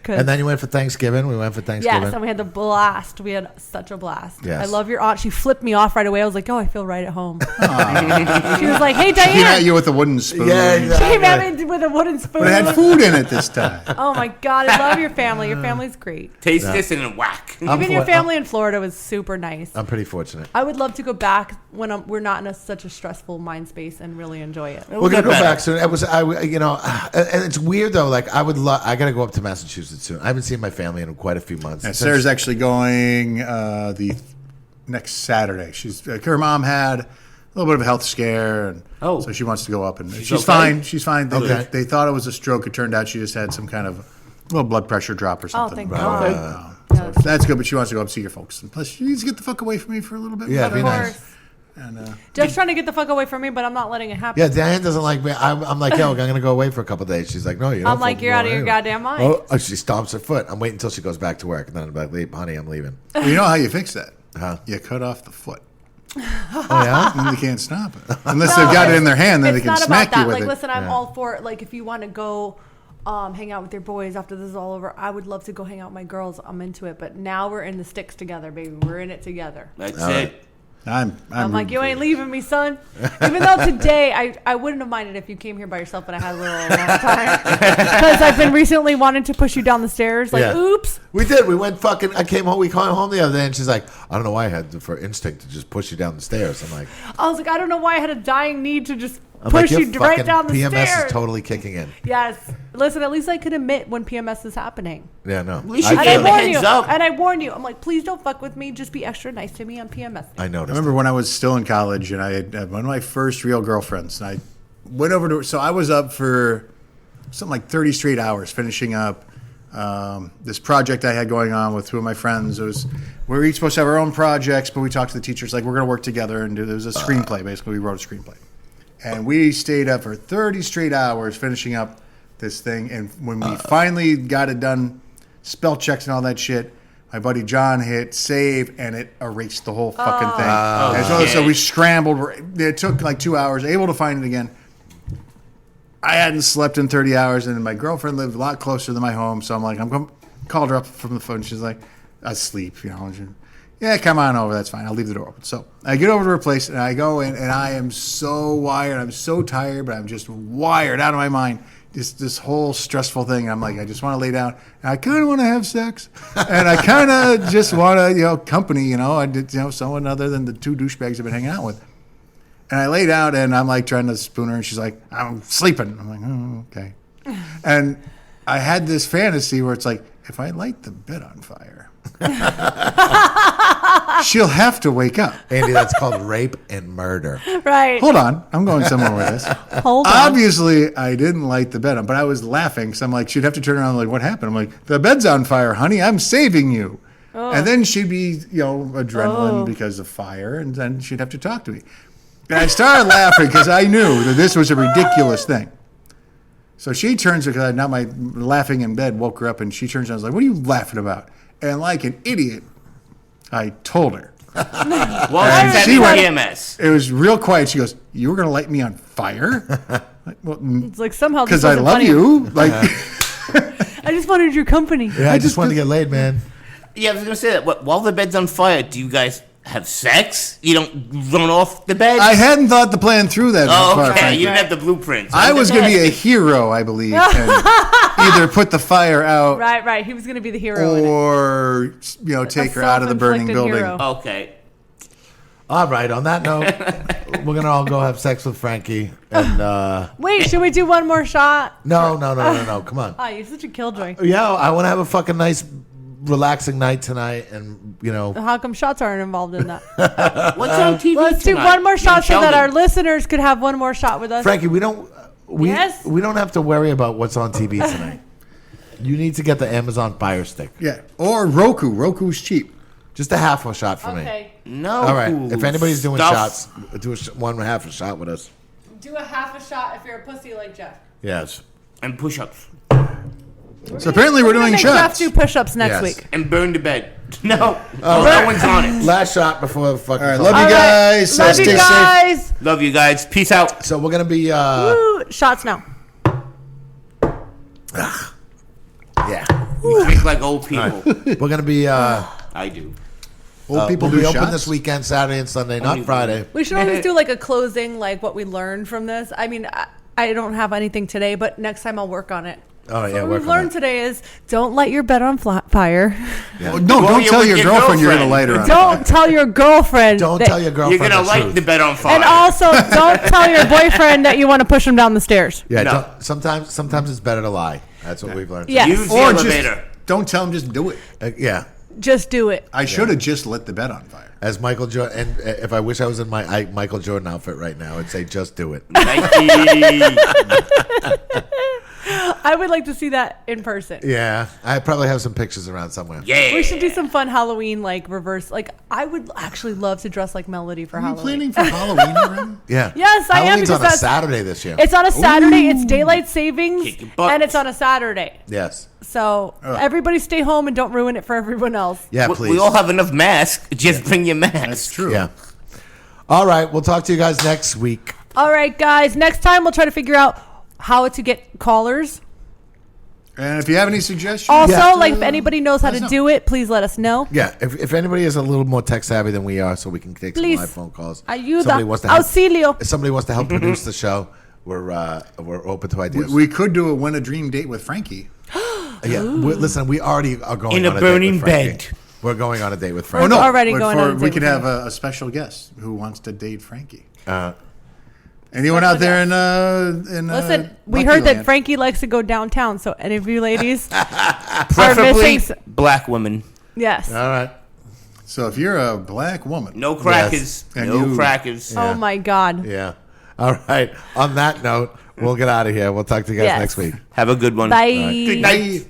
And then you went for Thanksgiving. We went for Thanksgiving. Yes, and we had the blast. We had such a blast. Yes. I love your aunt. She flipped me off right away. I was like, oh, I feel right at home. She was like, hey, Came at Diane. you with a wooden spoon. Yeah, She exactly. came at me with a wooden spoon. But it had food in it this time. Oh, my God. I love your family. Your family's great. Taste this and then whack. Even your family in Florida was super nice. I'm pretty fortunate. I would love to go back when we're not in such a stressful mind space and really enjoy it. We're gonna go back soon. And it's weird though. Like I gotta go up to Massachusetts soon. I haven't seen my family in quite a few months. Yeah, Sarah's actually going the next Saturday. Her mom had a little bit of a health scare, and so she wants to go up. And she's okay? fine. She's fine. Okay. They thought it was a stroke. It turned out she just had some kind of little blood pressure drop or something. thank Right. God. So that's good, but she wants to go up see her folks. And plus, she needs to get the fuck away from me for a little bit. Yeah, Of be nice. course. And, Jeff's trying to get the fuck away from me, but I'm not letting it happen. Yeah, Diane doesn't like me. I'm like, yo, I'm gonna go away for a couple of days. She's like, no, you don't. I'm like, you're out of your goddamn mind. Oh, she stomps her foot. I'm waiting until she goes back to work, and then I'm like, honey, I'm leaving. well, you know how you fix that? Huh? You cut off the foot. Oh yeah. And they can't stop it. Unless they've got it in their hand, then they It's can not smack about you that. with Like, it. listen, I'm all for it. Like, if you want to go hang out with your boys after this is all over, I would love to go hang out with my girls. I'm into it. But now we're in the sticks together, baby. We're in it together. That's All it. right. I'm like, rooting you for ain't leaving me, son. Even though today, I wouldn't have minded if you came here by yourself and I had a little time. Because I've been recently wanting to push you down the stairs. Like, Yeah. oops. We did. We went fucking. I came home. We came home the other day, and she's like, I don't know why I had for instinct to just push you down the stairs. I'm like, I was like, I don't know why I had a dying need to just I'm like, push your you right fucking down the PMS stairs. is totally kicking in. Yes. Listen, at least I could admit when PMS is happening. Yeah, no. We should And give I him a warn you. heads up. And I warn you. I'm like, please don't fuck with me. Just be extra nice to me on PMS. I noticed. I remember when I was still in college and I had one of my first real girlfriends. And I went over to her. So I was up for something like 30 straight hours finishing up this project I had going on with two of my friends. We were each supposed to have our own projects, but we talked to the teachers like, we're going to work together and do. There was a screenplay. Basically, we wrote a screenplay. And we stayed up for 30 straight hours finishing up this thing. And when we finally got it done, spell checks and all that shit, my buddy John hit save, and it erased the whole fucking thing. And so we scrambled. It took like 2 hours, able to find it again. I hadn't slept in 30 hours, and my girlfriend lived a lot closer than my home. So I'm like, called her up from the phone. She's like, asleep, you know. Yeah, come on over. That's fine. I'll leave the door open. So I get over to her place, and I go in, and I am so wired. I'm so tired, but I'm just wired out of my mind. This whole stressful thing. I'm like, I just want to lay down. And I kind of want to have sex, and I kind of just want to, company. I did, someone other than the two douchebags I've been hanging out with. And I lay down, and I'm like trying to spoon her, and she's like, I'm sleeping. I'm like, oh, okay. And I had this fantasy where it's like, if I light the bed on fire, she'll have to wake up. Andy, that's called rape and murder. Right. Hold on. I'm going somewhere with this. Hold on. Obviously, I didn't light the bed on, but I was laughing because I'm like, she'd have to turn around and like, what happened? I'm like, the bed's on fire, honey. I'm saving you. Oh. And then she'd be, adrenaline because of fire, and then she'd have to talk to me. And I started laughing because I knew that this was a ridiculous thing. So she turns, because now my laughing in bed woke her up, and she turns around and was like, what are you laughing about? And like an idiot, I told her. Well, she's she went- PMS. It was real quiet. She goes, you were going to light me on fire? Like, well, It's like somehow this because I wasn't love funny. you. Like, I just wanted your company. Yeah, I just wanted to get laid, man. Yeah, I was gonna say that. While the bed's on fire, do you guys have sex? You don't run off the bed. I hadn't thought the plan through that Oh, far, okay. frankly. You didn't have the blueprints. I was going to be a hero, I believe, and either put the fire out Right. He was going to be the hero in it. or, take her out of the burning self-inflicted building. hero. Okay. All right. On that note, we're gonna all go have sex with Frankie. And Wait, should we do one more shot? no. Come on. Oh, you're such a killjoy. Yeah, I want to have a fucking nice, relaxing night tonight, and How come shots aren't involved in that? What's on TV Let's do tonight? one more shot so that Sheldon. our listeners could have one more shot with us. Frankie, we don't Yes? have to worry about what's on TV tonight. You need to get the Amazon Fire Stick. Yeah, or Roku. Roku's cheap. Just a half a shot for me. Okay. No. All right. If anybody's doing Stuff. shots, do one half a shot with us. Do a half a shot if you're a pussy like Jeff. Yes. And push-ups. So apparently we're doing make shots. Jeff do push-ups next Yes. week. And burn the bed. No. No one's on it. Last shot before the fucking. All right, call. love you All right. guys. Love Stay you safe. guys. Love you guys. Peace out. So we're gonna be. Woo. Shots now. Yeah. We drink like old people. We're gonna be I do. Old people we'll do be open shots? this weekend, Saturday and Sunday, not Only Friday. We should always do like a closing, like what we learned from this. I mean, I don't have anything today, but next time I'll work on it. Oh yeah, What work we've on learned that. today is don't light your bed on fire. Well, no, don't you're tell with your your girlfriend you're going to girlfriend. light her on Don't tell your girlfriend. Don't that- tell your girlfriend. You're gonna the light truth. the bed on fire. And also, don't tell your boyfriend that you want to push him down the stairs. Yeah, No. sometimes it's better to lie. That's what we've learned. Yes. Use the Or elevator. just don't tell him, just do it. Yeah. Just do it. I should have just lit the bed on fire. As Michael Jordan, and if I wish I was in my Michael Jordan outfit right now, I'd say just do it. Nike. I would like to see that in person. Yeah, I probably have some pictures around somewhere. Yeah. We should do some fun Halloween, like reverse. Like, I would actually love to dress like Melody for Are you Halloween. planning for Halloween already? Yeah. Yes, I am, Halloween's because on a that's- Saturday this year. It's on a Saturday. It's daylight savings, Kick your butt. and it's on a Saturday. Yes. So everybody stay home and don't ruin it for everyone else. Yeah, We- please. We all have enough masks. Just bring your mask. That's true. Yeah. All right, we'll talk to you guys next week. All right, guys. Next time we'll try to figure out how to get callers. And if you have any suggestions, Also, Yeah. like if anybody knows how let to us do it, please let us know. Yeah, if anybody is a little more tech savvy than we are, so we can take Please. some live phone calls. Ayuda. Somebody wants to help, Auxilio. if somebody wants to help produce the show, we're open to ideas. we could do a win a dream date with Frankie. Listen, we already are going In a on burning date with Frankie. bed. We're going on a date with Oh, Frankie. no. already but going on a we date could with have a special guest who wants to date Frankie. Uh, Anyone out there in Listen, we Lucky heard that Land? Frankie likes to go downtown. So any of you ladies are Preferably missing. black women. Yes. all right. So if you're a black woman, No crackers. And No you- crackers. Oh my God. Yeah. All right. On that note, we'll get out of here. We'll talk to you guys Yes. next week. Have a good one. Bye. good night.